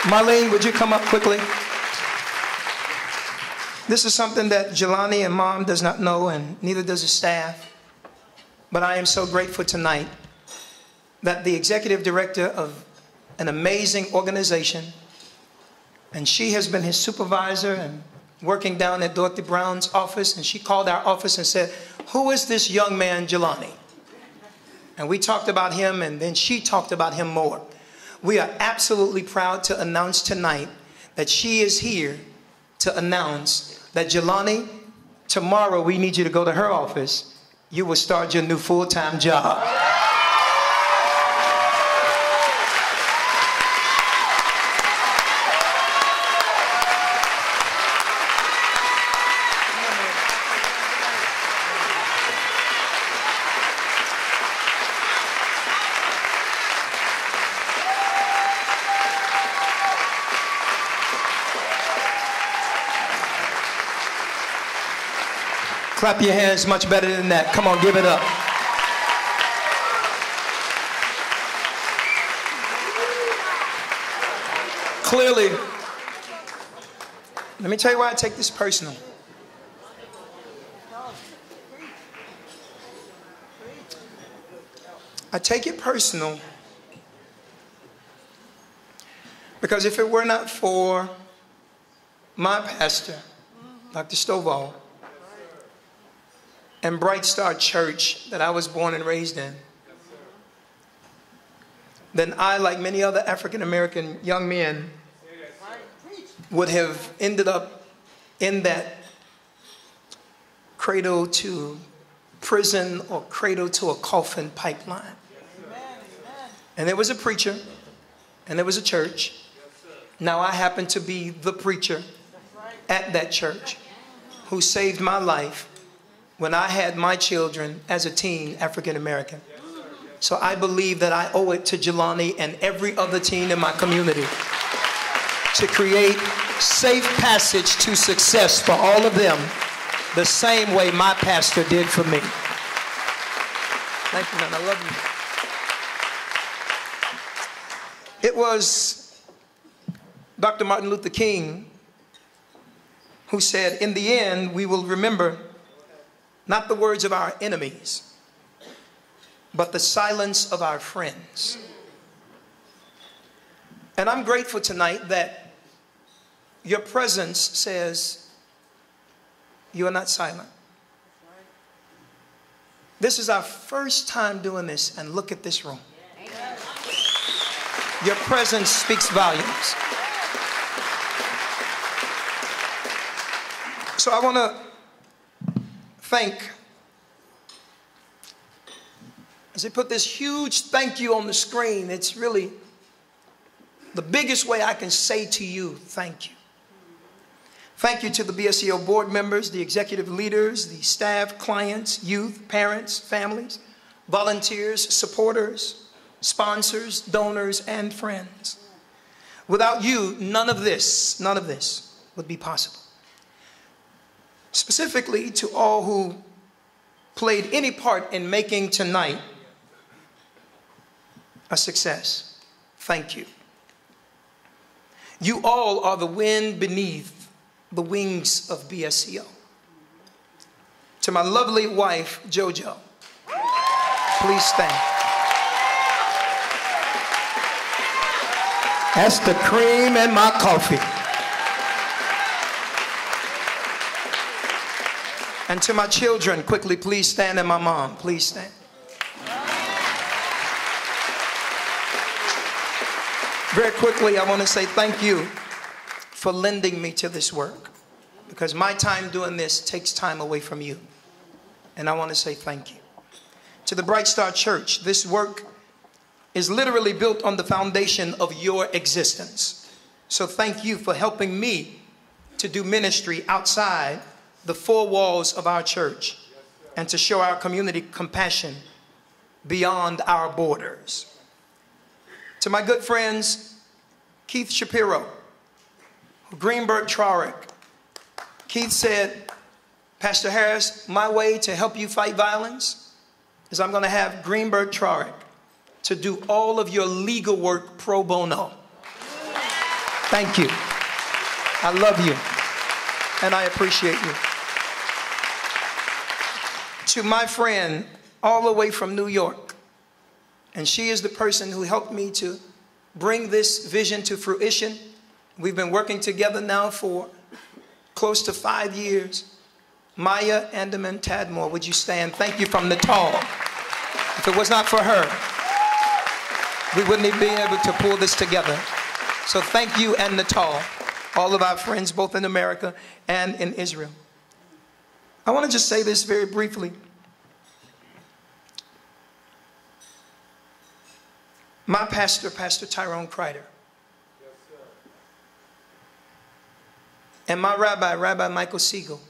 A: Marlene, would you come up quickly? This is something that Jelani and Mom does not know, and neither does the staff. But I am so grateful tonight that the executive director of an amazing organization, and she has been his supervisor and working down at Dorothy Brown's office, and she called our office and said, "Who is this young man, Jelani?" And we talked about him, and then she talked about him more. We are absolutely proud to announce tonight that she is here to announce that Jelani, tomorrow we need you to go to her office. You will start your new full-time job. Clap your hands much better than that. Come on, give it up. Clearly, let me tell you why I take this personal. I take it personal because if it were not for my pastor, Dr. Stovall, and Bright Star Church that I was born and raised in, then I, like many other African American young men, would have ended up in that cradle to prison or cradle to a coffin pipeline. And there was a preacher, and there was a church. Now I happen to be the preacher at that church who saved my life when I had my children as a teen African American. So I believe that I owe it to Jelani and every other teen in my community to create safe passage to success for all of them, the same way my pastor did for me. Thank you, man. I love you. It was Dr. Martin Luther King who said, in the end, we will remember not the words of our enemies, but the silence of our friends. And I'm grateful tonight that your presence says you are not silent. This is our first time doing this, and look at this room. Your presence speaks volumes. So I want to thank, as I put this huge thank you on the screen, it's really the biggest way I can say to you, thank you. Thank you to the BSCO board members, the executive leaders, the staff, clients, youth, parents, families, volunteers, supporters, sponsors, donors, and friends. Without you, none of this would be possible. Specifically to all who played any part in making tonight a success, thank you. You all are the wind beneath the wings of BSCO. To my lovely wife, JoJo, please stand. That's the cream in my coffee. And to my children, quickly, please stand, and my mom, please stand. Very quickly, I want to say thank you for lending me to this work, because my time doing this takes time away from you. And I want to say thank you. To the Bright Star Church, this work is literally built on the foundation of your existence. So thank you for helping me to do ministry outside the four walls of our church and to show our community compassion beyond our borders. To my good friends, Keith Shapiro, Greenberg Trarick. Keith said, Pastor Harris, my way to help you fight violence is I'm going to have Greenberg Trarick to do all of your legal work pro bono. Thank you. I love you, and I appreciate you. To my friend all the way from New York, and she is the person who helped me to bring this vision to fruition. We've been working together now for close to 5 years. Maya Anderman Tadmore, would you stand? Thank you from Natal. If it was not for her, we wouldn't even be able to pull this together. So thank you and Natal, all of our friends both in America and in Israel. I want to just say this very briefly. My pastor, Pastor Tyrone Kreider, and my rabbi, Rabbi Michael Siegel,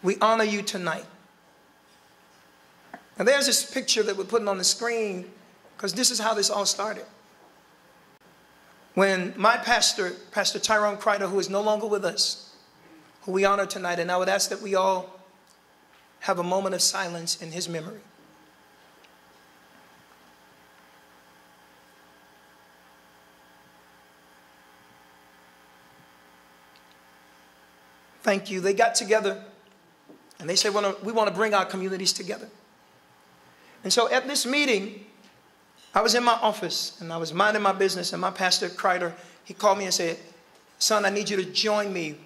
A: we honor you tonight. And there's this picture that we're putting on the screen because this is how this all started. When my pastor, Pastor Tyrone Kreider, who is no longer with us, who we honor tonight. And I would ask that we all have a moment of silence in his memory. Thank you. They got together and they said, we want to bring our communities together. And so at this meeting, I was in my office and I was minding my business, and my pastor, Kreider, he called me and said, son, I need you to join me.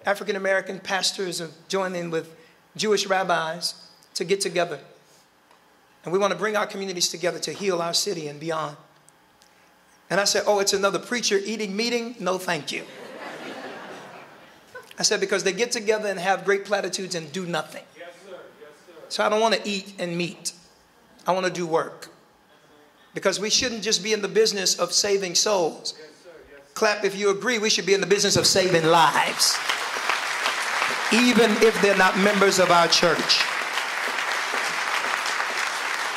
A: African-American pastors are joining with Jewish rabbis to get together. And we want to bring our communities together to heal our city and beyond. And I said, oh, it's another preacher eating meeting? No, thank you. I said, because they get together and have great platitudes and do nothing. Yes, sir. Yes, sir. So I don't want to eat and meet. I want to do work. Because we shouldn't just be in the business of saving souls. Yes, sir. Yes, sir. Clap if you agree. We should be in the business of saving lives. Even if they're not members of our church.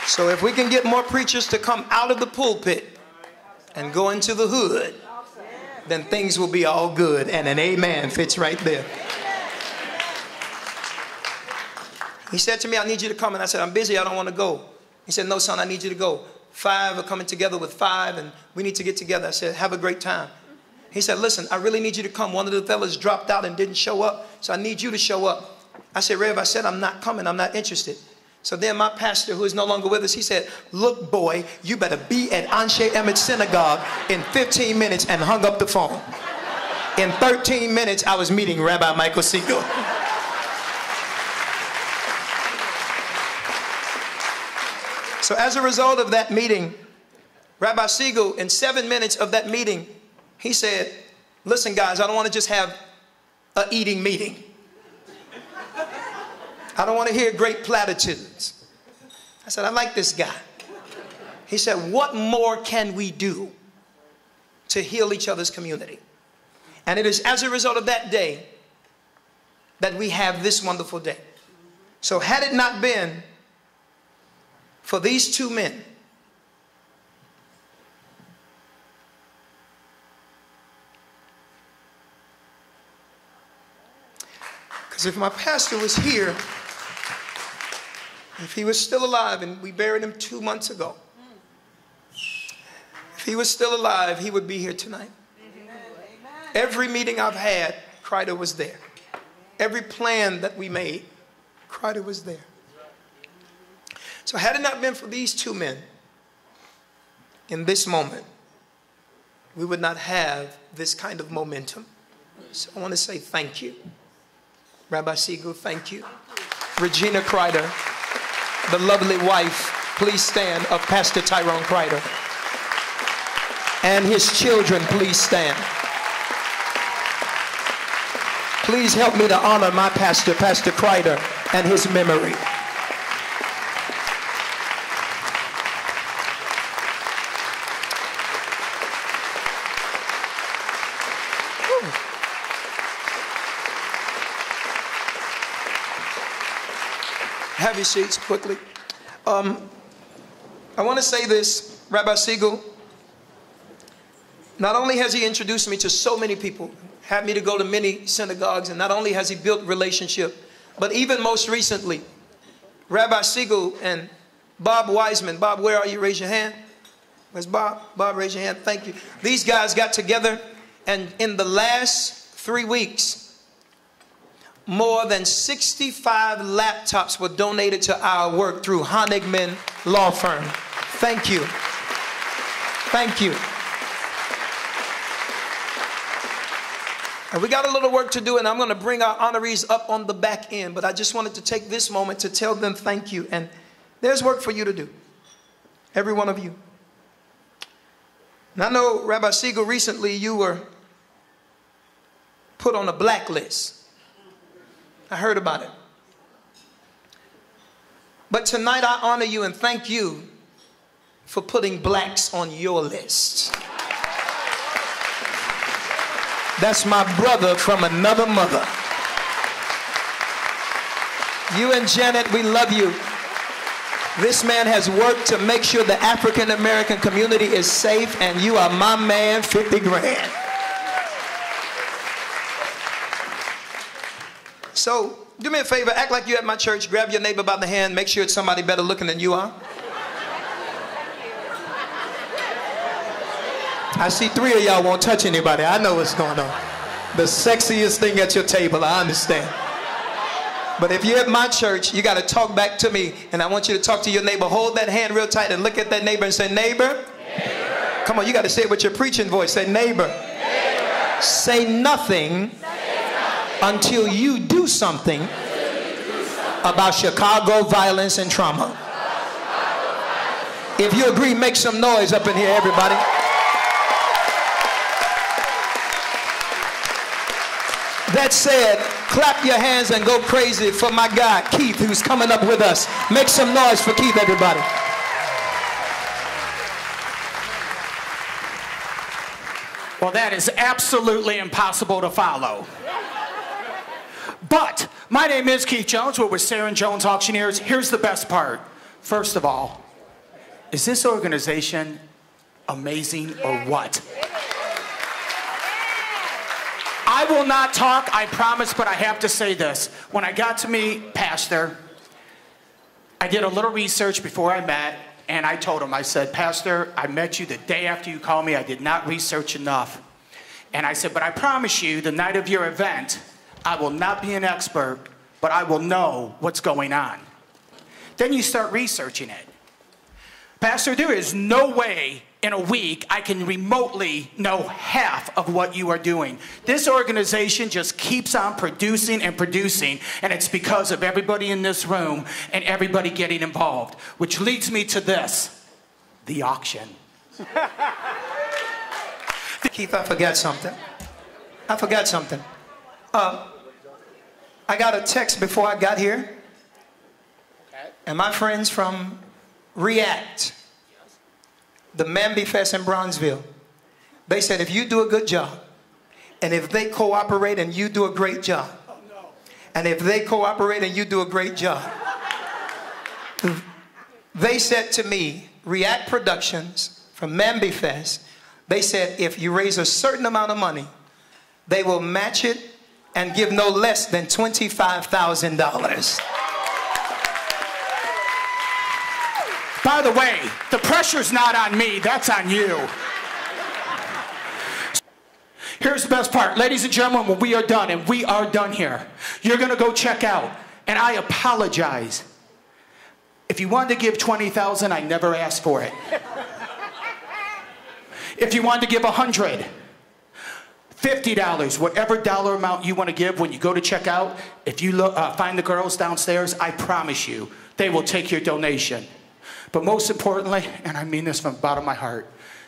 A: So if we can get more preachers to come out of the pulpit and go into the hood, then things will be all good. And an amen fits right there. He said to me, I need you to come. And I said, I'm busy. I don't want to go. He said, no, son, I need you to go. 5 are coming together with 5, and we need to get together. I said, have a great time. He said, listen, I really need you to come. One of the fellas dropped out and didn't show up, so I need you to show up. I said, Rev, I said, I'm not coming. I'm not interested. So then my pastor, who is no longer with us, he said, look, boy, you better be at Anshe Emmett Synagogue in 15 minutes, and hung up the phone. In 13 minutes, I was meeting Rabbi Michael Siegel. So as a result of that meeting, Rabbi Siegel, in 7 minutes of that meeting, he said, listen, guys, I don't want to just have an eating meeting. I don't want to hear great platitudes. I said, I like this guy. He said, what more can we do to heal each other's community? And it is as a result of that day that we have this wonderful day. So had it not been for these 2 men, because if my pastor was here, if he was still alive, and we buried him 2 months ago, if he was still alive, he would be here tonight. Every meeting I've had, Kreider was there. Every plan that we made, Kreider was there. So had it not been for these 2 men, in this moment, we would not have this kind of momentum. So I want to say thank you. Rabbi Siegel, thank you. Regina Kreider, the lovely wife, please stand, of Pastor Tyrone Kreider. And his children, please stand. Please help me to honor my pastor, Pastor Kreider, and his memory. Have your seats quickly. I want to say this, Rabbi Siegel. Not only has he introduced me to so many people, had me to go to many synagogues, and not only has he built relationship, but even most recently, Rabbi Siegel and Bob Wiseman. Bob, where are you? Raise your hand. Where's Bob? Bob, raise your hand. Thank you. These guys got together, and in the last 3 weeks, more than 65 laptops were donated to our work through Honigman Law Firm. Thank you. Thank you. And we got a little work to do, and I'm going to bring our honorees up on the back end, but I just wanted to take this moment to tell them thank you. And there's work for you to do, every one of you. And I know, Rabbi Siegel, recently you were put on a blacklist. I heard about it. But tonight I honor you and thank you for putting blacks on your list. That's my brother from another mother. You and Janet, we love you. This man has worked to make sure the African American community is safe, and you are my man, 50 grand. So do me a favor, act like you're at my church, grab your neighbor by the hand, make sure it's somebody better looking than you are. I see 3 of y'all won't touch anybody. I know what's going on. The sexiest thing at your table, I understand. But if you're at my church, you got to talk back to me, and I want you to talk to your neighbor. Hold that hand real tight and look at that neighbor and say, neighbor. Neighbor. Come on, you got to say it with your preaching voice. Say, neighbor. Neighbor. Say nothing until you do something about Chicago violence and trauma. If you agree, make some noise up in here, everybody. That said, clap your hands and go crazy for my guy, Keith, who's coming up with us. Make some noise for Keith, everybody.
B: Well, that is absolutely impossible to follow. But my name is Keith Jones. We're with Sarah Jones Auctioneers. Here's the best part. First of all, is this organization amazing or what? I will not talk, I promise, but I have to say this. When I got to meet Pastor, I did a little research before I met, and I told him, I said, Pastor, I met you the day after you called me. I did not research enough. And I said, but I promise you, the night of your event, I will not be an expert, but I will know what's going on. Then you start researching it. Pastor, there is no way in a week I can remotely know half of what you are doing. This organization just keeps on producing and producing, and it's because of everybody in this room and everybody getting involved, which leads me to this, the auction.
A: Keith, I forgot something. I forgot something. I got a text before I got here, and my friends from React, the Mamby Fest in Bronzeville, they said if you do a good job, and if they cooperate and you do a great job, and if they cooperate and you do a great job, they said to me, React Productions from Mamby Fest, they said if you raise a certain amount of money, they will match it and give no less than $25,000.
B: By the way, the pressure's not on me, that's on you. Here's the best part. Ladies and gentlemen, when we are done, and we are done here, you're going to go check out. And I apologize. If you wanted to give $20,000, I never asked for it. If you wanted to give $100, $50, whatever dollar amount you want to give when you go to check out, if you find the girls downstairs, I promise you, they will take your donation. But most importantly, and I mean this from the bottom of my heart,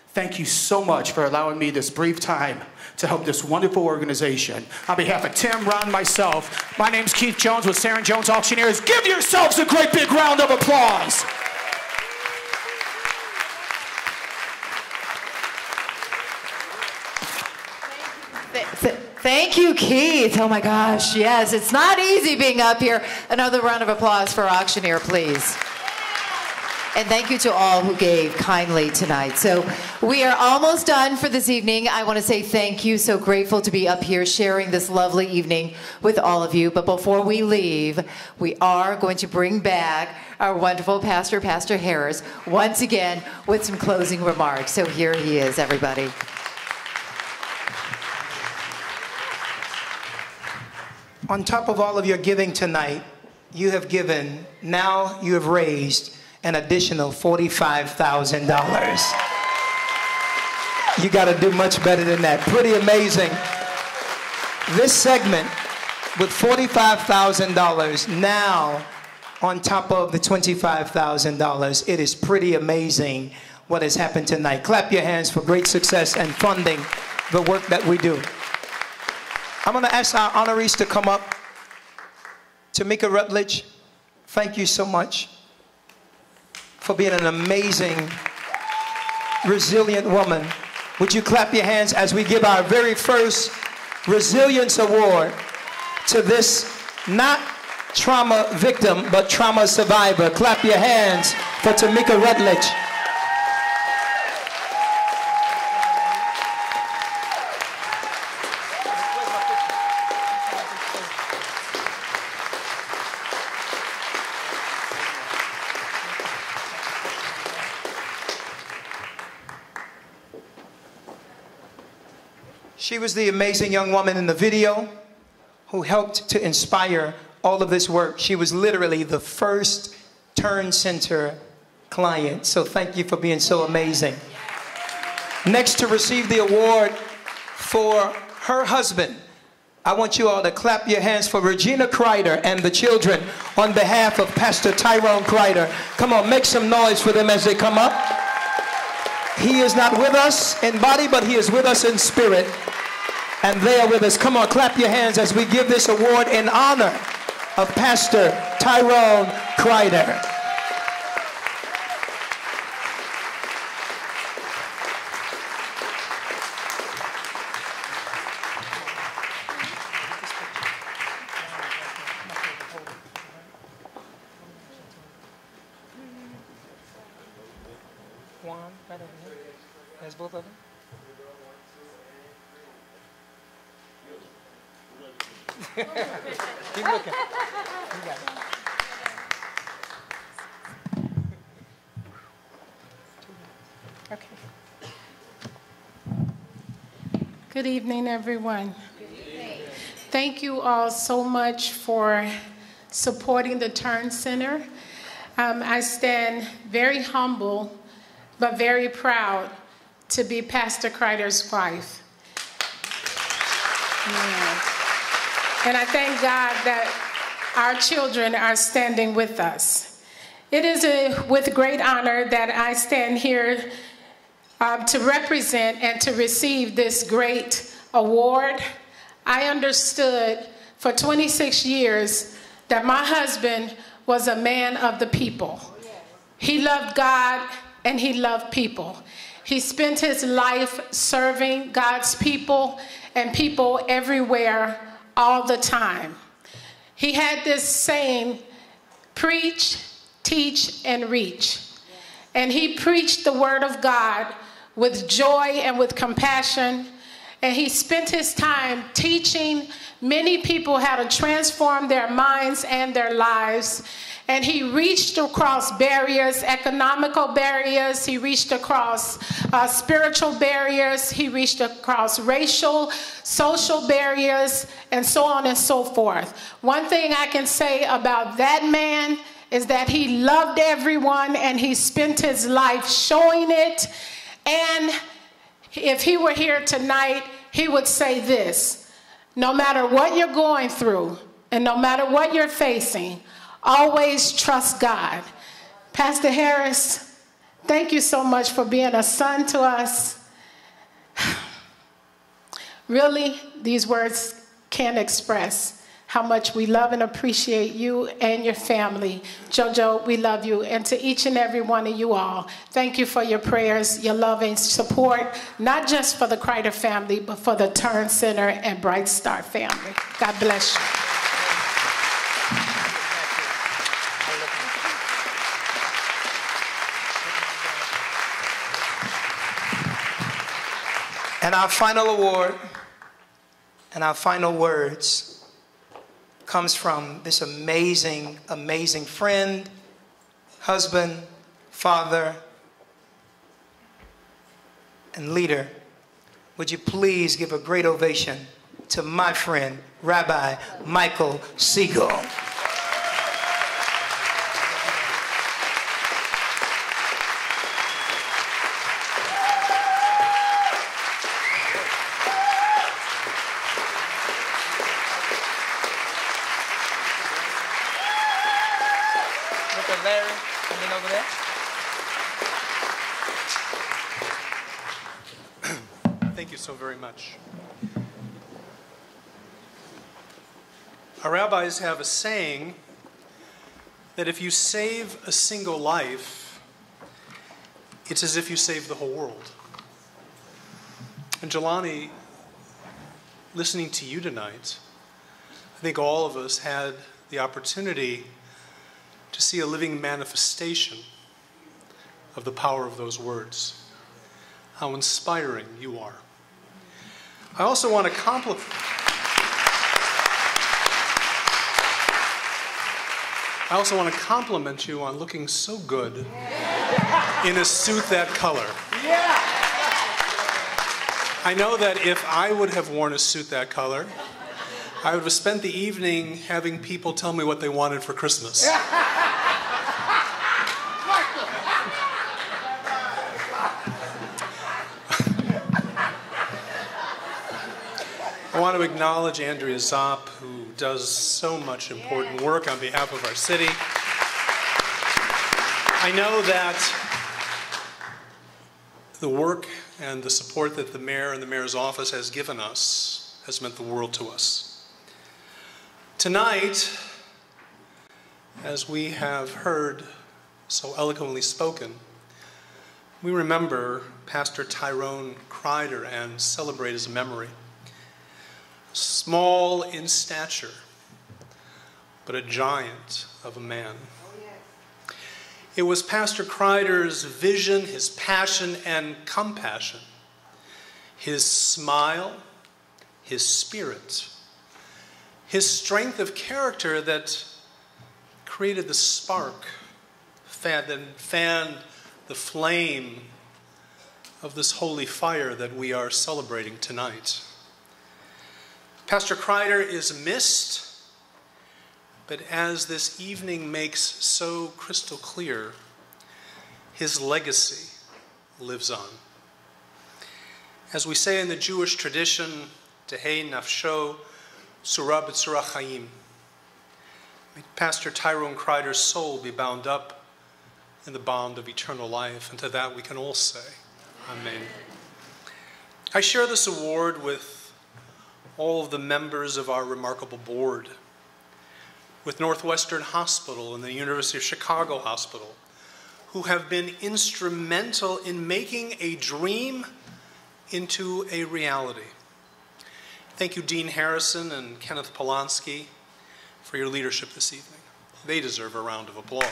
B: thank you so much for allowing me this brief time to help this wonderful organization. On behalf of Tim, Ron, myself, my name's Keith Jones with Sarah Jones Auctioneers. Give yourselves a great big round of applause.
J: Thank you, Keith. Oh my gosh, yes, it's not easy being up here. Another round of applause for Auctioneer, please. And thank you to all who gave kindly tonight. So we are almost done for this evening. I want to say thank you. So grateful to be up here sharing this lovely evening with all of you. But before we leave, we are going to bring back our wonderful pastor, Pastor Harris, once again with some closing remarks. So here he is, everybody.
A: On top of all of your giving tonight, you have given, now you have raised an additional $45,000. You got to do much better than that. Pretty amazing. This segment with $45,000 now on top of the $25,000, it is pretty amazing what has happened tonight. Clap your hands for great success and funding the work that we do. I'm going to ask our honorees to come up. Tamika Rutledge, thank you so much for being an amazing, resilient woman. Would you clap your hands as we give our very first Resilience Award to this not trauma victim, but trauma survivor. Clap your hands for Tamika Rutledge. She was the amazing young woman in the video who helped to inspire all of this work. She was literally the first Turn Center client. So thank you for being so amazing. Next to receive the award for her husband, I want you all to clap your hands for Regina Kreider and the children on behalf of Pastor Tyrone Kreider. Come on, make some noise for them as they come up. He is not with us in body, but he is with us in spirit. And they are with us. Come on, clap your hands as we give this award in honor of Pastor Tyrone Kreider. There's both of them. Keep looking. You got it.
D: Okay. Good evening, everyone. Thank you all so much for supporting the Turn Center. I stand very humble, but very proud to be Pastor Kreider's wife. And I thank God that our children are standing with us. It is with great honor that I stand here to represent and to receive this great award. I understood for 26 years that my husband was a man of the people. He loved God and he loved people. He spent his life serving God's people and people everywhere all the time. He had this saying, preach, teach, and reach. And he preached the word of God with joy and with compassion. And he spent his time teaching many people how to transform their minds and their lives. And he reached across barriers, economical barriers. He reached across spiritual barriers. He reached across racial, social barriers, and so on and so forth. One thing I can say about that man is that he loved everyone and he spent his life showing it. And if he were here tonight, he would say this: no matter what you're going through and no matter what you're facing, always trust God. Pastor Harris, thank you so much for being a son to us. Really, these words can't express how much we love and appreciate you and your family. JoJo, we love you. And to each and every one of you all, thank you for your prayers, your love and support, not just for the Kreider family, but for the Turn Center and Bright Star family. God bless you.
A: And our final award and our final words comes from this amazing, amazing friend, husband, father, and leader. Would you please give a great ovation to my friend, Rabbi Michael Siegel.
E: Thank you so very much. Our rabbis have a saying that if you save a single life, it's as if you saved the whole world. And Jelani, listening to you tonight, I think all of us had the opportunity to see a living manifestation of the power of those words. How inspiring you are. I also want to compliment you on looking so good in a suit that color. I know that if I would have worn a suit that color, I would have spent the evening having people tell me what they wanted for Christmas. I want to acknowledge Andrea Zopp, who does so much important work on behalf of our city. I know that the work and the support that the mayor and the mayor's office has given us has meant the world to us. Tonight, as we have heard so eloquently spoken, we remember Pastor Tyrone Kreider and celebrate his memory. Small in stature, but a giant of a man. It was Pastor Kreider's vision, his passion and compassion, his smile, his spirit, his strength of character that created the spark, that fanned the flame of this holy fire that we are celebrating tonight. Pastor Kreider is missed, but as this evening makes so crystal clear, his legacy lives on. As we say in the Jewish tradition, Tehei nafsho surah b'tzurah chaim. May Pastor Tyrone Kreider's soul be bound up in the bond of eternal life, and to that we can all say, Amen. I share this award with all of the members of our remarkable board, with Northwestern Hospital and the University of Chicago Hospital, who have been instrumental in making a dream into a reality. Thank you, Dean Harrison and Kenneth Polanski, for your leadership this evening. They deserve a round of applause.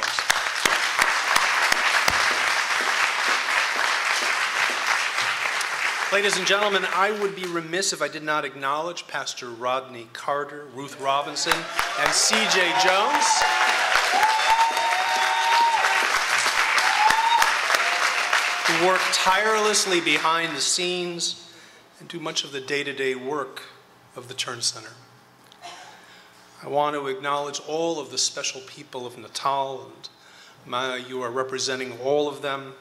E: Ladies and gentlemen, I would be remiss if I did not acknowledge Pastor Rodney Carter, Ruth Robinson, and C.J. Jones. Who work tirelessly behind the scenes and do much of the day-to-day work of the Turn Center. I want to acknowledge all of the special people of Natal, and Maya, you are representing all of them.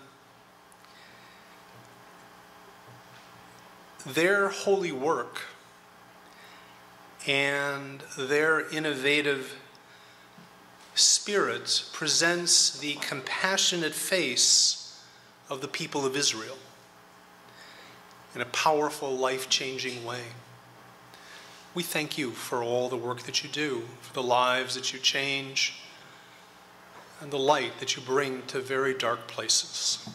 E: Their holy work and their innovative spirit presents the compassionate face of the people of Israel in a powerful, life-changing way. We thank you for all the work that you do, for the lives that you change, and the light that you bring to very dark places.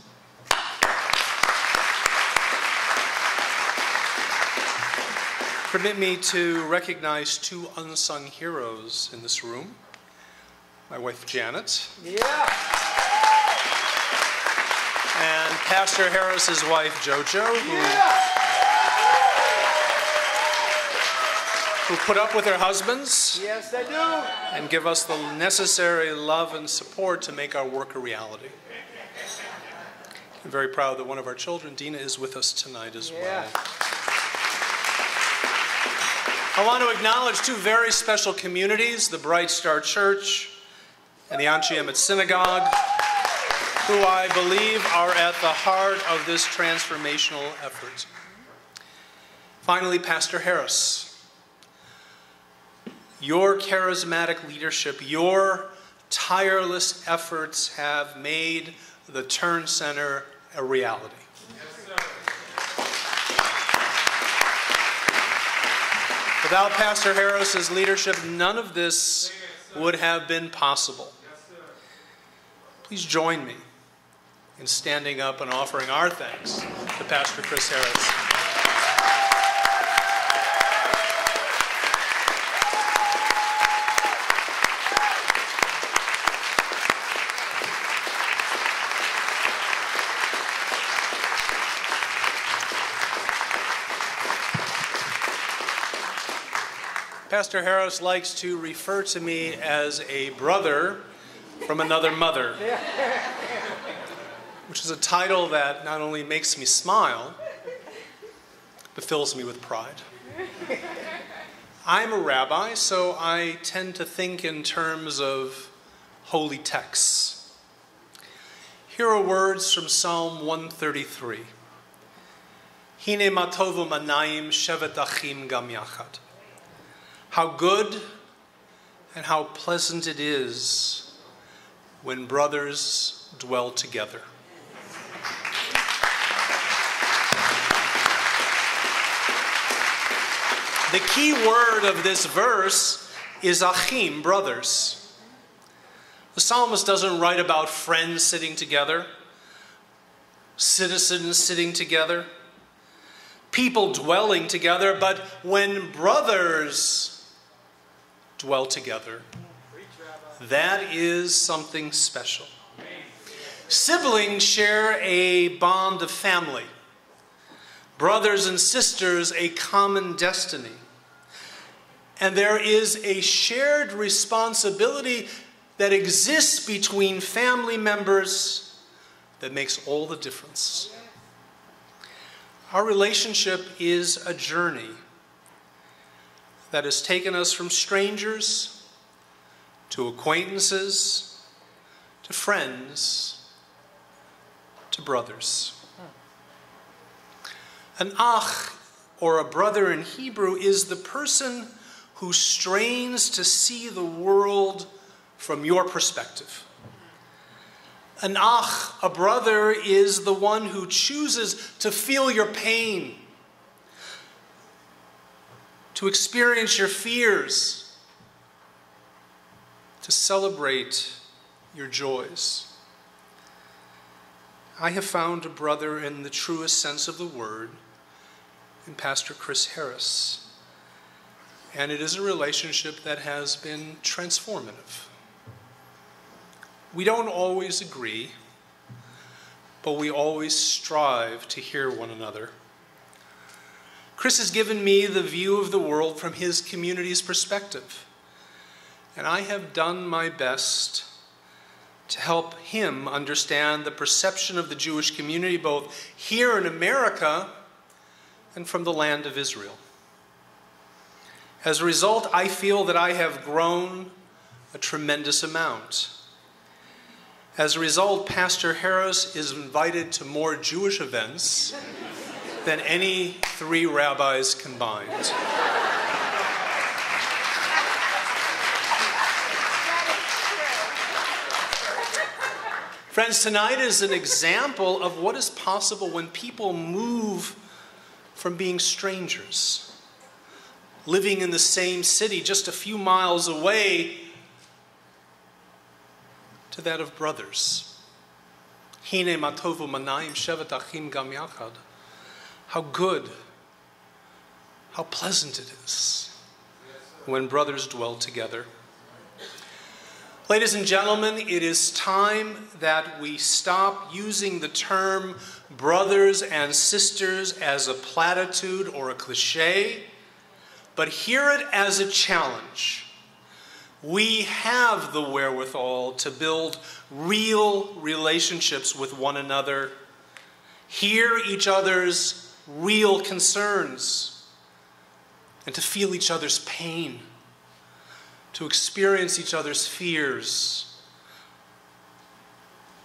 E: Permit me to recognize two unsung heroes in this room. My wife, Janet. Yeah. And Pastor Harris's wife, JoJo, who put up with their husbands.
C: Yes, they do.
E: And give us the necessary love and support to make our work a reality. I'm very proud that one of our children, Dina, is with us tonight as well. I want to acknowledge two very special communities, the Bright Star Church and the Anshe Emet Synagogue, who I believe are at the heart of this transformational effort. Finally, Pastor Harris, your charismatic leadership, your tireless efforts have made the Turn Center a reality. Without Pastor Harris's leadership, none of this would have been possible. Please join me in standing up and offering our thanks to Pastor Chris Harris. Pastor Harris likes to refer to me as a brother from another mother, which is a title that not only makes me smile, but fills me with pride. I'm a rabbi, so I tend to think in terms of holy texts. Here are words from Psalm 133. Hine matovu manayim shevet achim gam yachad. How good and how pleasant it is when brothers dwell together. The key word of this verse is achim, brothers. The psalmist doesn't write about friends sitting together, citizens sitting together, people dwelling together, but when brothers dwell together, that is something special. Siblings share a bond of family. Brothers and sisters, a common destiny. And there is a shared responsibility that exists between family members that makes all the difference. Our relationship is a journey that has taken us from strangers to acquaintances to friends to brothers. An ach, or a brother in Hebrew, is the person who strains to see the world from your perspective. An ach, a brother, is the one who chooses to feel your pain, to experience your fears, to celebrate your joys. I have found a brother in the truest sense of the word in Pastor Chris Harris. And it is a relationship that has been transformative. We don't always agree, but we always strive to hear one another. Chris has given me the view of the world from his community's perspective, and I have done my best to help him understand the perception of the Jewish community both here in America and from the land of Israel. As a result, I feel that I have grown a tremendous amount. As a result, Pastor Harris is invited to more Jewish events than any 3 rabbis combined. Friends, tonight is an example of what is possible when people move from being strangers, living in the same city just a few miles away, to that of brothers. Hine matovu manayim shevet achim gam yachad. How good, how pleasant it is when brothers dwell together. Ladies and gentlemen, it is time that we stop using the term brothers and sisters as a platitude or a cliche, but hear it as a challenge. We have the wherewithal to build real relationships with one another, hear each other's real concerns, and to feel each other's pain, to experience each other's fears,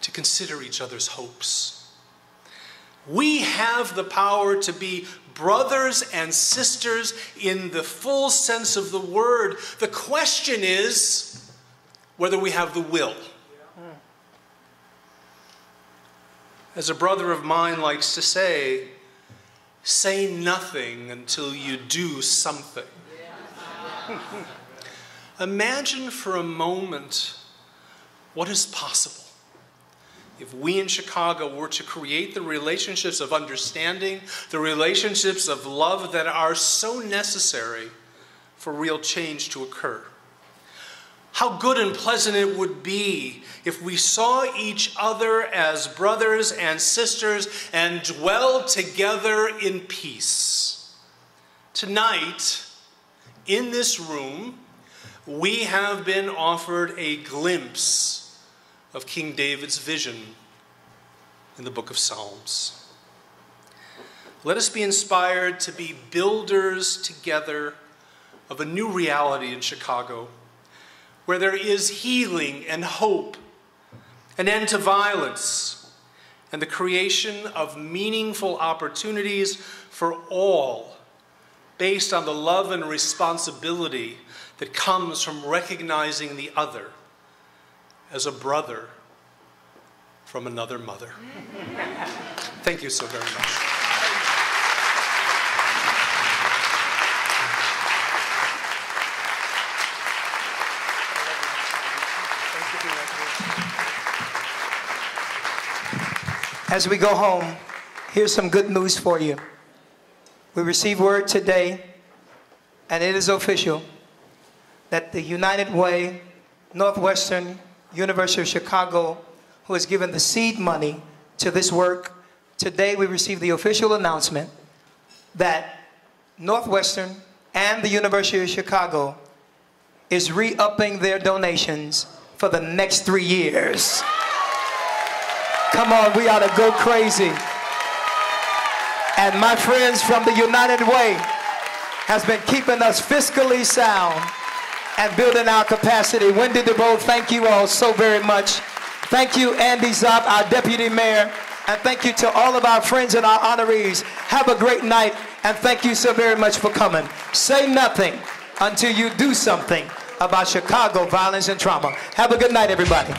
E: to consider each other's hopes. We have the power to be brothers and sisters in the full sense of the word. The question is whether we have the will. As a brother of mine likes to say nothing until you do something. Imagine for a moment what is possible if we in Chicago were to create the relationships of understanding, the relationships of love that are so necessary for real change to occur. How good and pleasant it would be if we saw each other as brothers and sisters and dwelled together in peace. Tonight, in this room, we have been offered a glimpse of King David's vision in the book of Psalms. Let us be inspired to be builders together of a new reality in Chicago, where there is healing and hope, an end to violence, and the creation of meaningful opportunities for all based on the love and responsibility that comes from recognizing the other as a brother from another mother. Thank you so very much.
A: As we go home, here's some good news for you. We received word today, and it is official, that the United Way, Northwestern University of Chicago, who has given the seed money to this work, today we received the official announcement that Northwestern and the University of Chicago is re-upping their donations for the next 3 years. Come on, we ought to go crazy. And my friends from the United Way has been keeping us fiscally sound and building our capacity. Wendy DeBoe, thank you all so very much. Thank you, Andy Zopp, our Deputy Mayor. And thank you to all of our friends and our honorees. Have a great night, and thank you so very much for coming. Say nothing until you do something about Chicago violence and trauma. Have a good night, everybody.